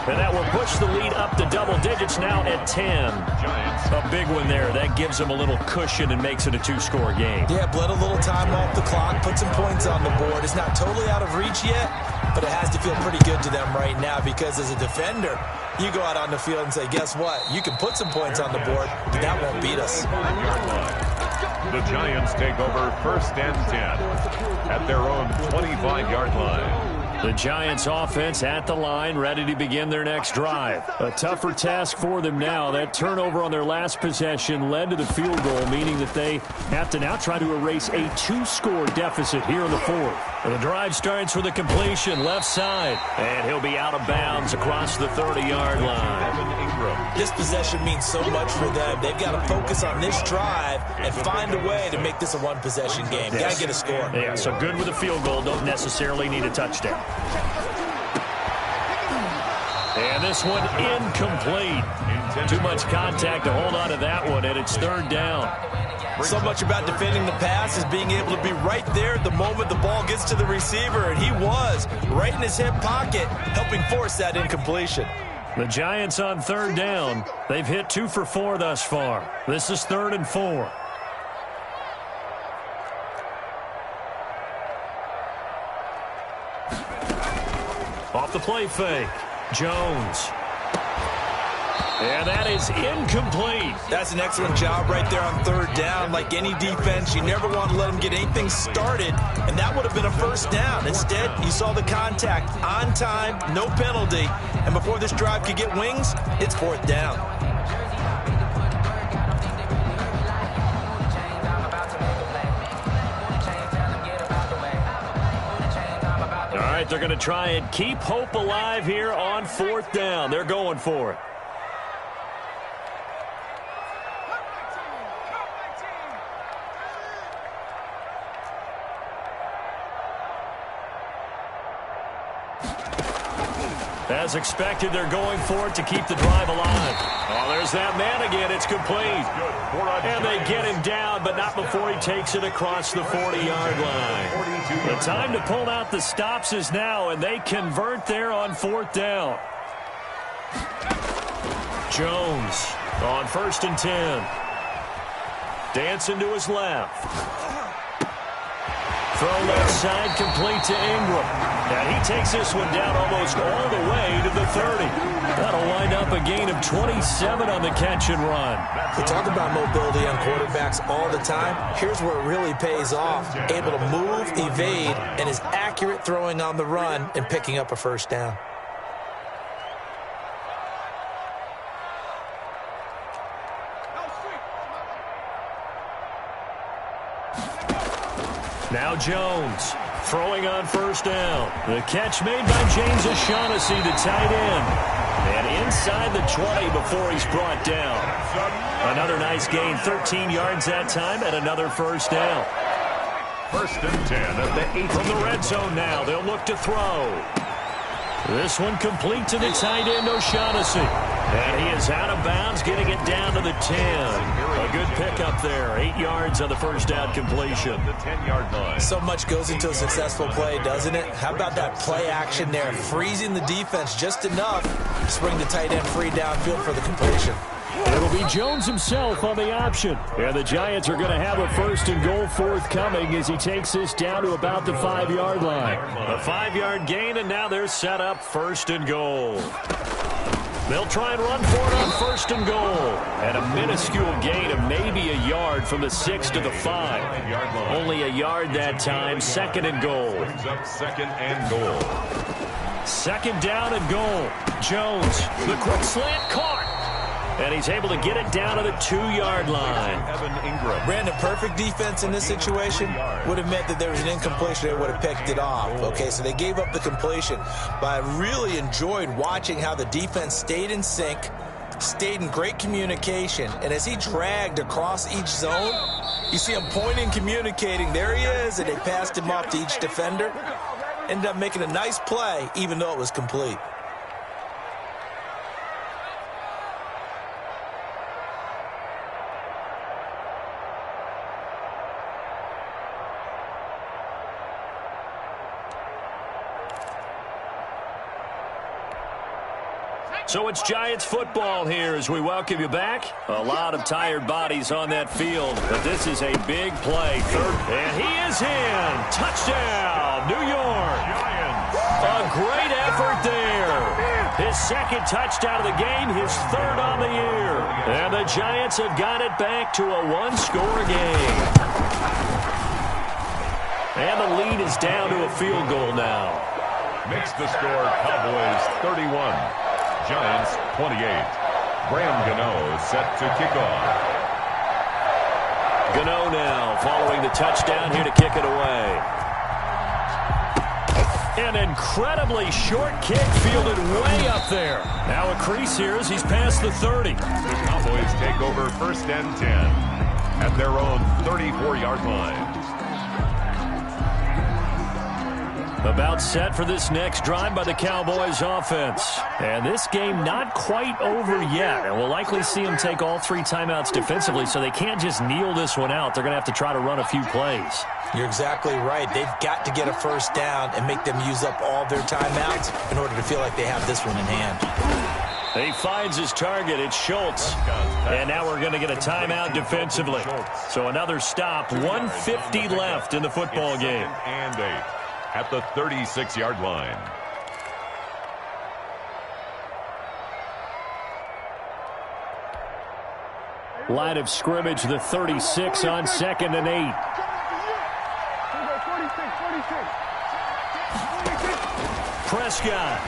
And that will push the lead up to double digits now at 10. A big one there. That gives them a little cushion and makes it a 2-score game. Yeah, bled a little time off the clock, put some points on the board. It's not totally out of reach yet, but it has to feel pretty good to them right now because as a defender, you go out on the field and say, guess what? You can put some points on the board, but that won't beat us. The Giants take over 1st and 10 at their own 25-yard line. The Giants offense at the line, ready to begin their next drive. A tougher task for them now. That turnover on their last possession led to the field goal, meaning that they have to now try to erase a 2-score deficit here in the 4th. The drive starts with a completion left side, and he'll be out of bounds across the 30-yard line. This possession means so much for them. They've got to focus on this drive and find a way to make this a 1-possession game. Got to get a score. Yeah, so good with a field goal. Don't necessarily need a touchdown. And this one incomplete. Too much contact to hold on to that one, and it's third down. So much about defending the pass is being able to be right there at the moment the ball gets to the receiver, and he was right in his hip pocket, helping force that incompletion. The Giants on third down. They've hit 2 for 4 thus far. This is 3rd and 4. Off the play fake. Jones. And that is incomplete. That's an excellent job right there on third down. Like any defense, you never want to let them get anything started, and that would have been a first down. Instead, you saw the contact on time, no penalty, and before this drive could get wings, it's 4th down. All right, they're going to try and keep hope alive here on 4th down. They're going for it. As expected, they're going for it to keep the drive alive. Oh, there's that man again. It's complete. And they get him down, but not before he takes it across the 40-yard line. The time to pull out the stops is now, and they convert there on 4th down. Jones on 1st and 10. Dancing to his left. Throw left side, complete to Ingram. And he takes this one down almost all the way to the 30. That'll wind up a gain of 27 on the catch and run. We talk about mobility on quarterbacks all the time. Here's where it really pays off. Able to move, evade, and is accurate throwing on the run and picking up a first down. Now Jones throwing on 1st down. The catch made by James O'Shaughnessy, the tight end. And inside the 20 before he's brought down. Another nice gain, 13 yards that time, and another first down. 1st and 10 at the 8. From the red zone now, they'll look to throw. This one complete to the tight end, O'Shaughnessy. And he is out of bounds, getting it down to the 10. A good pickup there. 8 yards on the first down completion. The 10-yard line. So much goes into a successful play, doesn't it? How about that play action there? Freezing the defense just enough to spring the tight end free downfield for the completion. It'll be Jones himself on the option. And the Giants are going to have a 1st and goal forthcoming as he takes this down to about the 5-yard line. A 5-yard gain, and now they're set up 1st and goal. They'll try and run for it on 1st and goal. And a minuscule gain of maybe a yard from the 6 to the 5. Only a yard that time, 2nd and goal. Brings up 2nd and goal. 2nd down and goal. Jones, the quick slant caught. And he's able to get it down to the 2-yard line. Brandon, perfect defense in this situation would have meant that there was an incompletion. They would have picked it off. Okay, so they gave up the completion. But I really enjoyed watching how the defense stayed in sync, stayed in great communication. And as he dragged across each zone, you see him pointing, communicating. There he is, and they passed him off to each defender. Ended up making a nice play, even though it was complete. So it's Giants football here as we welcome you back. A lot of tired bodies on that field, but this is a big play. 3rd, and he is in. Touchdown, New York. Giants. A great effort there. His 2nd touchdown of the game, his 3rd on the year. And the Giants have got it back to a 1-score game. And the lead is down to a field goal now. Makes the score Cowboys 31. Giants 28. Graham Gano set to kick off. Gano now following the touchdown here to kick it away. An incredibly short kick fielded way up there. Now a crease here as he's past the 30. The Cowboys take over 1st and 10 at their own 34-yard line. About set for this next drive by the Cowboys offense. And this game not quite over yet. And we'll likely see them take all 3 timeouts defensively, so they can't just kneel this one out. They're going to have to try to run a few plays. You're exactly right. They've got to get a first down and make them use up all their timeouts in order to feel like they have this one in hand. He finds his target. It's Schultz. And now we're going to get a timeout defensively. So another stop. 1:50 left in the football game. And 8 at the 36-yard line. Line of scrimmage, the 36 on 2nd and 8. Prescott.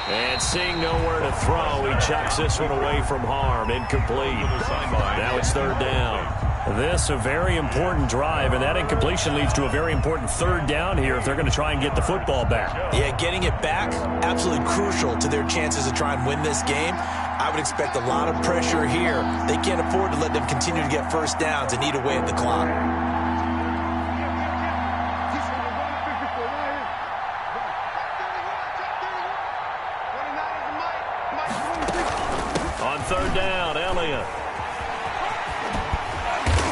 And seeing nowhere to throw, he chucks this one away from harm. Incomplete. Now it's 3rd down. This a very important drive, and that incompletion leads to a very important 3rd down here if they're going to try and get the football back. Yeah, getting it back, absolutely crucial to their chances to try and win this game. I would expect a lot of pressure here. They can't afford to let them continue to get first downs and eat away at the clock. On 3rd down, Elliott.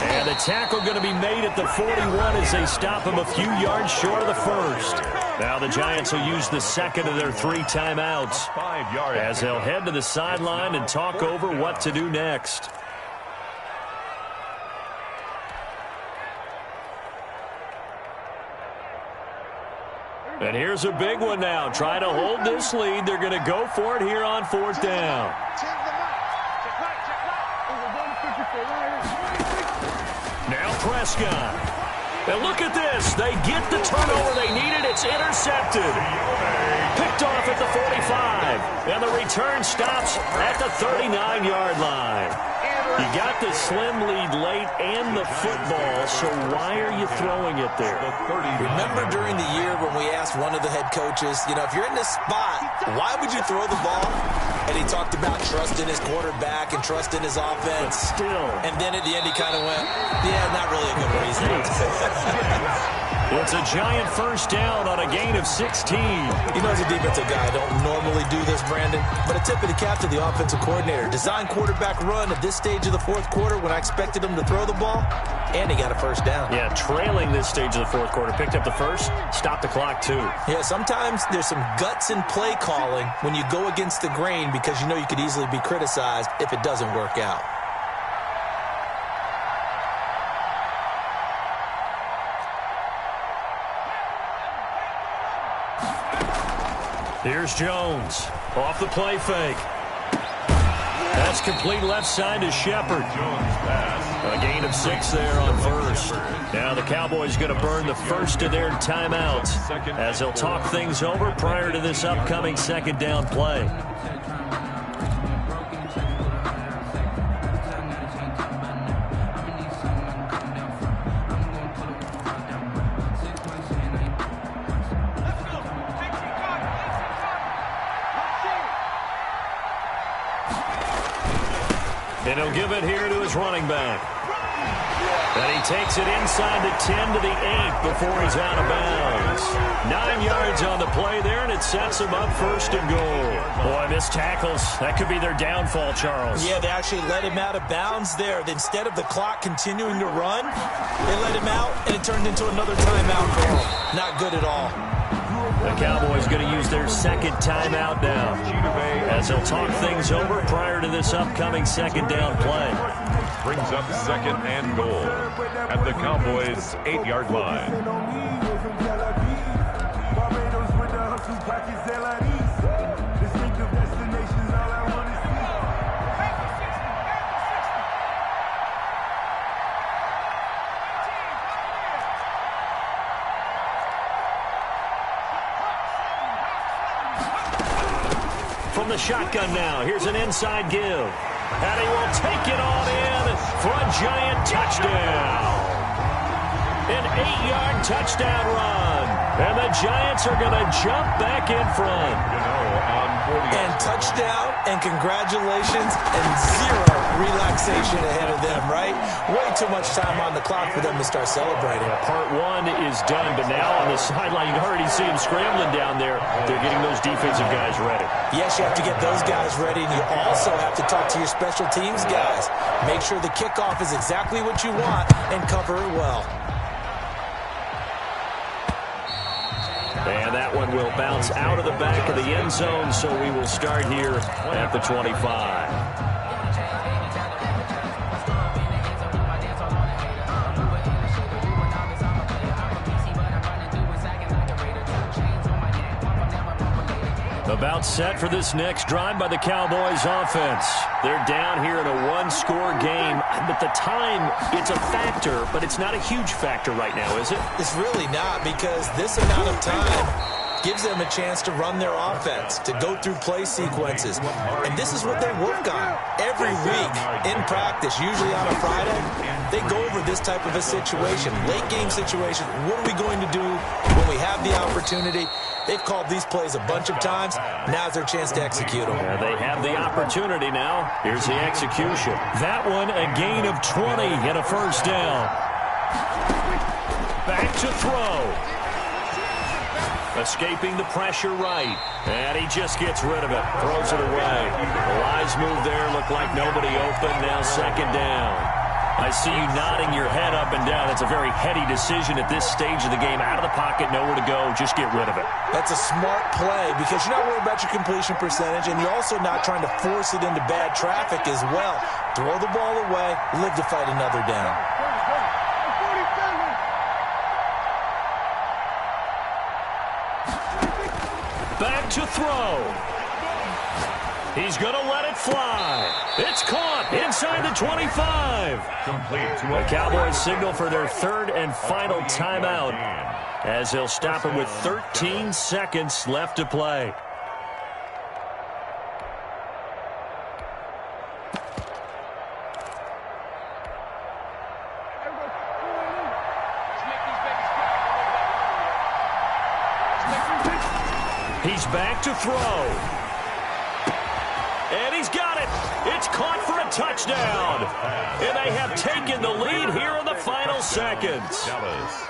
And the tackle going to be made at the 41 as they stop him a few yards short of the 1st. Now the Giants will use the 2nd of their 3 timeouts as they'll head to the sideline and talk over what to do next. And here's a big one now. Trying to hold this lead. They're going to go for it here on 4th down. Now Prescott. And look at this. They get the turnover they needed. It's intercepted. Picked off at the 45. And the return stops at the 39-yard line. You got the slim lead late and the football, so why are you throwing it there? Remember during the year when we asked one of the head coaches, if you're in this spot, why would you throw the ball? And he talked about trust in his quarterback and trust in his offense. But still. And then at the end he kind of went, yeah, not really a good reason. It's a giant first down on a gain of 16. As a defensive guy, I don't normally do this, Brandon, but a tip of the cap to the offensive coordinator. Design quarterback run at this stage of the 4th quarter when I expected him to throw the ball, and he got a first down. Yeah, trailing this stage of the 4th quarter. Picked up the 1st, stopped the clock too. Yeah, sometimes there's some guts in play calling when you go against the grain because you know you could easily be criticized if it doesn't work out. Here's Jones. Off the play fake. That's complete left side to Shepard. A gain of 6 there on 1st. Now the Cowboys going to burn the 1st of their timeouts as they'll talk things over prior to this upcoming 2nd down play. And he'll give it here to his running back. And he takes it inside the 10 to the 8 before he's out of bounds. 9 yards on the play there, and it sets him up 1st and goal. Boy, missed tackles. That could be their downfall, Charles. Yeah, they actually let him out of bounds there. Instead of the clock continuing to run, they let him out, and it turned into another timeout for him. Not good at all. The Cowboys going to use their 2nd timeout now as they'll talk things over prior to this upcoming 2nd down play. Brings up 2nd and goal at the Cowboys' 8-yard line. From the shotgun now, here's an inside give. And he will take it on in for a giant touchdown. An 8-yard touchdown run. And the Giants are going to jump back in front. And touchdown and congratulations and 0 relaxation. celebration ahead of them, right? Way too much time on the clock for them to start celebrating. Part one is done, but now on the sideline, you can already see them scrambling down there. They're getting those defensive guys ready. Yes, you have to get those guys ready, and you also have to talk to your special teams guys. Make sure the kickoff is exactly what you want and cover it well. And that one will bounce out of the back of the end zone, so we will start here at the 25. About set for this next drive by the Cowboys offense. They're down here in a one-score game. But the time, it's a factor, but it's not a huge factor right now, is it? It's really not, because this amount of time gives them a chance to run their offense, to go through play sequences. And this is what they work on every week in practice, usually on a Friday. They go over this type of a situation, late game situation. What are we going to do when we have the opportunity? They've called these plays a bunch of times. Now's their chance to execute them. Yeah, they have the opportunity now. Here's the execution. That one, a gain of 20 and a first down. Back to throw. Escaping the pressure right. And he just gets rid of it. Throws it away. The wise move there. Looked like nobody open. Now second down. I see you nodding your head up and down. That's a very heady decision at this stage of the game. Out of the pocket, nowhere to go. Just get rid of it. That's a smart play because you're not worried about your completion percentage, and you're also not trying to force it into bad traffic as well. Throw the ball away, live to fight another down. Back to throw. He's going to let it fly. It's caught inside the 25. The Cowboys signal for their third and final timeout as they'll stop it with 13 seconds left to play. He's back to throw. And he's got it. It's caught for a touchdown. And they have taken the lead here in the final seconds.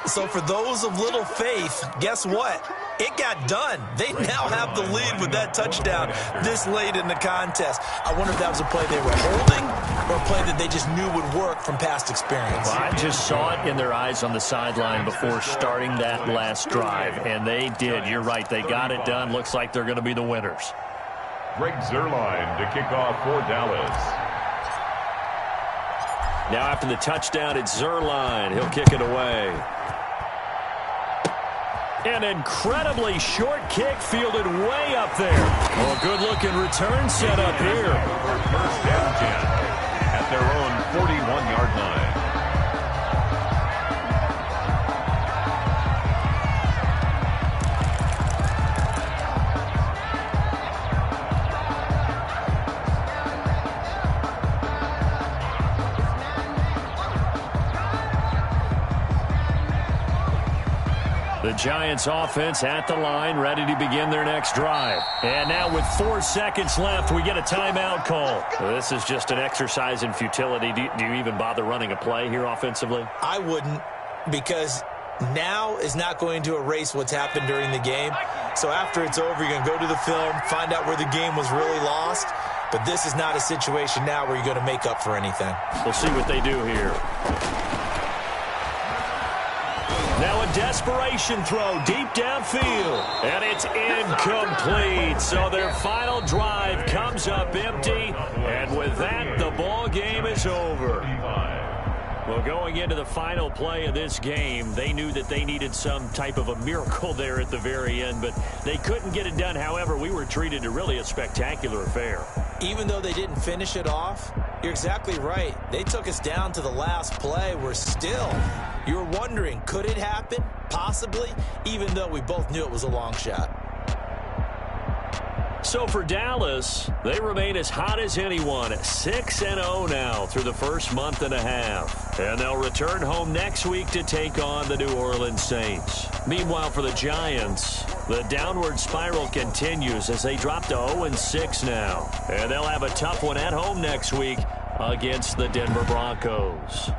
So for those of little faith, guess what? It got done. They now have the lead with that touchdown this late in the contest. I wonder if that was a play they were holding or a play that they just knew would work from past experience. Well, I just saw it in their eyes on the sideline before starting that last drive, and they did. You're right. They got it done. Looks like they're going to be the winners. Greg Zuerlein to kick off for Dallas. Now after the touchdown, it's Zuerlein. He'll kick it away. An incredibly short kick fielded way up there. Well, good-looking return set up here. First and 10 at their own 41-yard line. The Giants offense at the line, ready to begin their next drive. And now with 4 seconds left, we get a timeout call. This is just an exercise in futility. Do you even bother running a play here offensively? I wouldn't, because now is not going to erase what's happened during the game. So after it's over, you're going to go to the film, find out where the game was really lost. But this is not a situation now where you're going to make up for anything. We'll see what they do here. Now a desperation throw deep downfield, and it's incomplete. So their final drive comes up empty, and with that, the ball game is over. Well, going into the final play of this game, they knew that they needed some type of a miracle there at the very end, but they couldn't get it done. However, we were treated to really a spectacular affair. Even though they didn't finish it off, you're exactly right. They took us down to the last play. We're still, you were wondering, could it happen? Possibly, even though we both knew it was a long shot. So for Dallas, they remain as hot as anyone, 6-0 now through the first month and a half. And they'll return home next week to take on the New Orleans Saints. Meanwhile, for the Giants, the downward spiral continues as they drop to 0-6 now. And they'll have a tough one at home next week against the Denver Broncos.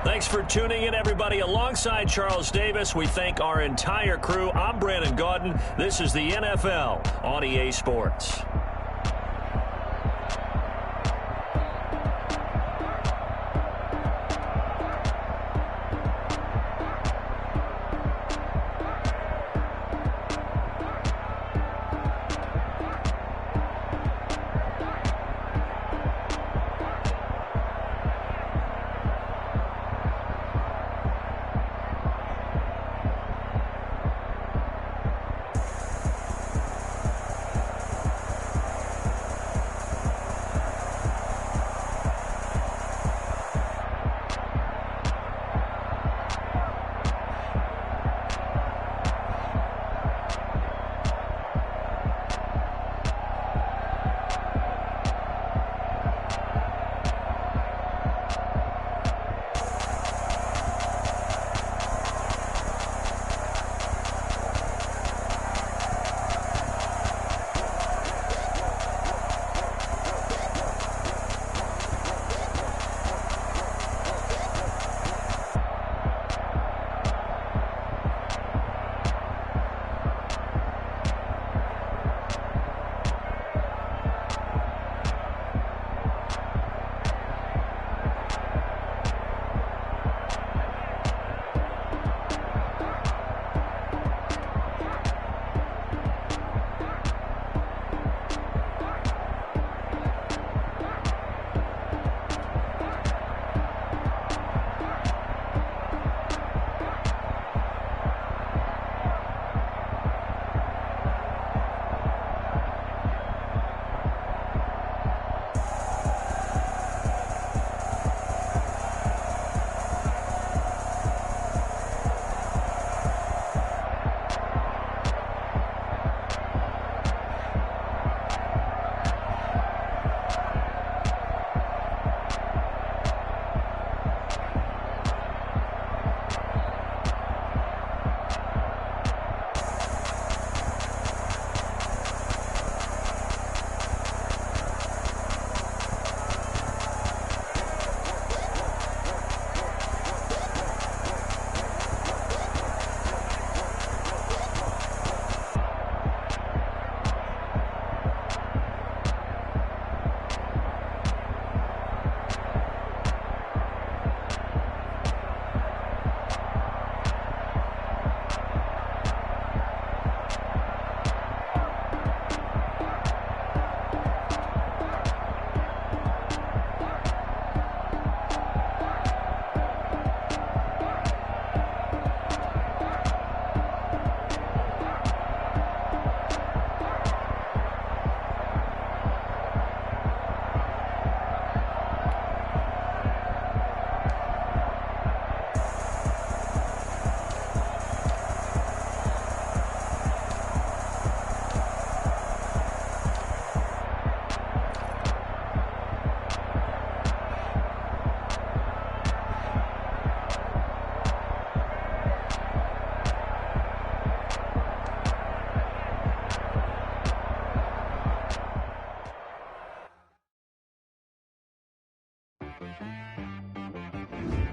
Thanks for tuning in, everybody. Alongside Charles Davis, we thank our entire crew. I'm Brandon Gaudin. This is the NFL on EA Sports.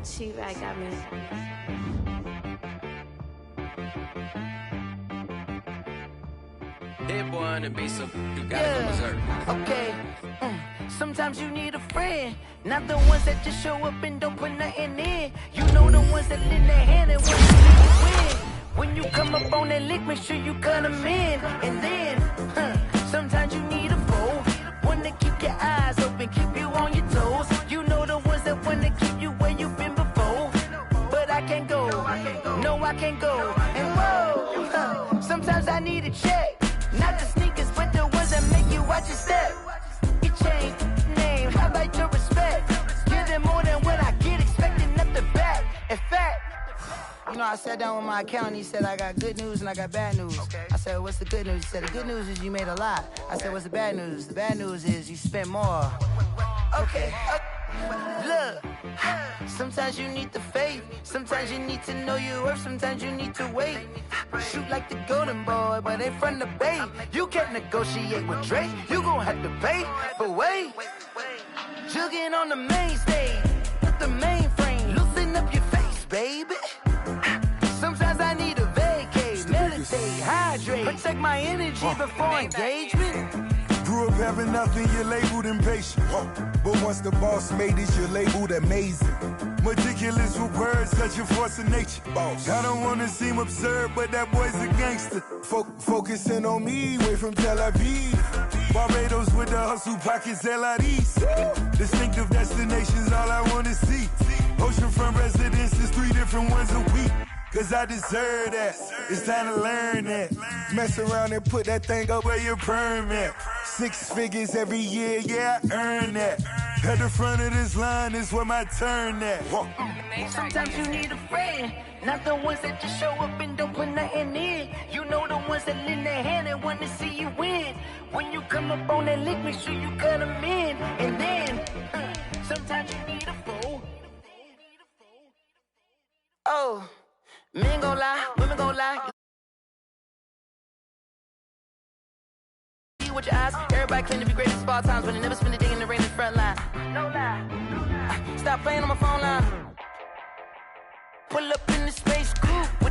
T-Rag got me. Hit one and be some. You gotta go berserk. Okay. Sometimes you need a friend, not the ones that just show up and don't put nothing in. You know the ones that lend their hand and want to see you win. When you come up on that lick, make sure you cut them in. And then, sometimes you need a foe, one to keep your eyes open, keep you on your toes. You know the ones that want to keep you where you've been before. But I can't go, no I can't go. And whoa, sometimes I need a check, not the sneakers, but the ones that make you watch your step. You change name, highlight your respect. Give them more than what I get, expecting nothing back. In fact, you know, I sat down with my accountant, he said, I got good news and I got bad news. Okay. I said, what's the good news? He said, the good news is you made a lot. I said, what's the bad news? The bad news is you spent more. Okay. Look, sometimes you need the faith, sometimes you need to know your worth, sometimes you need to wait. Shoot like the golden boy, but ain't from the bay. You can't negotiate with Drake, you gon' have to pay. But wait, looking on the main stage with the mainframe. Loosen up your face, baby. Sometimes I need a vacate, meditate, hydrate, protect my energy before engagement. Grew up having nothing, you're labeled impatient. But once the boss made it, you're labeled amazing. Meticulous with words, such a force of nature. I don't wanna seem absurd, but that boy's a gangster. Focusing on me, way from Tel Aviv. Barbados with the hustle pockets, LIDs. Distinctive destinations, all I wanna see. Oceanfront residences, 3 different ones a week. Cause I deserve that, it's time to learn that. Mess around and put that thing up where your permit. 6 figures every year, yeah, I earn that. At the front of this line is where my turn at. Sometimes you need a friend, not the ones that just show up and don't put nothing in. You know the ones that lend their hand and want to see you win. When you come up on that lick, make sure you cut them in. And then, sometimes you need a fool. Oh. Men gon' lie, women gon' lie. See with your eyes, everybody claim to be greatest of all times, but they never spend a day in the rain in the front line. No lie. Stop playing on my phone line. Pull up in the space coupe.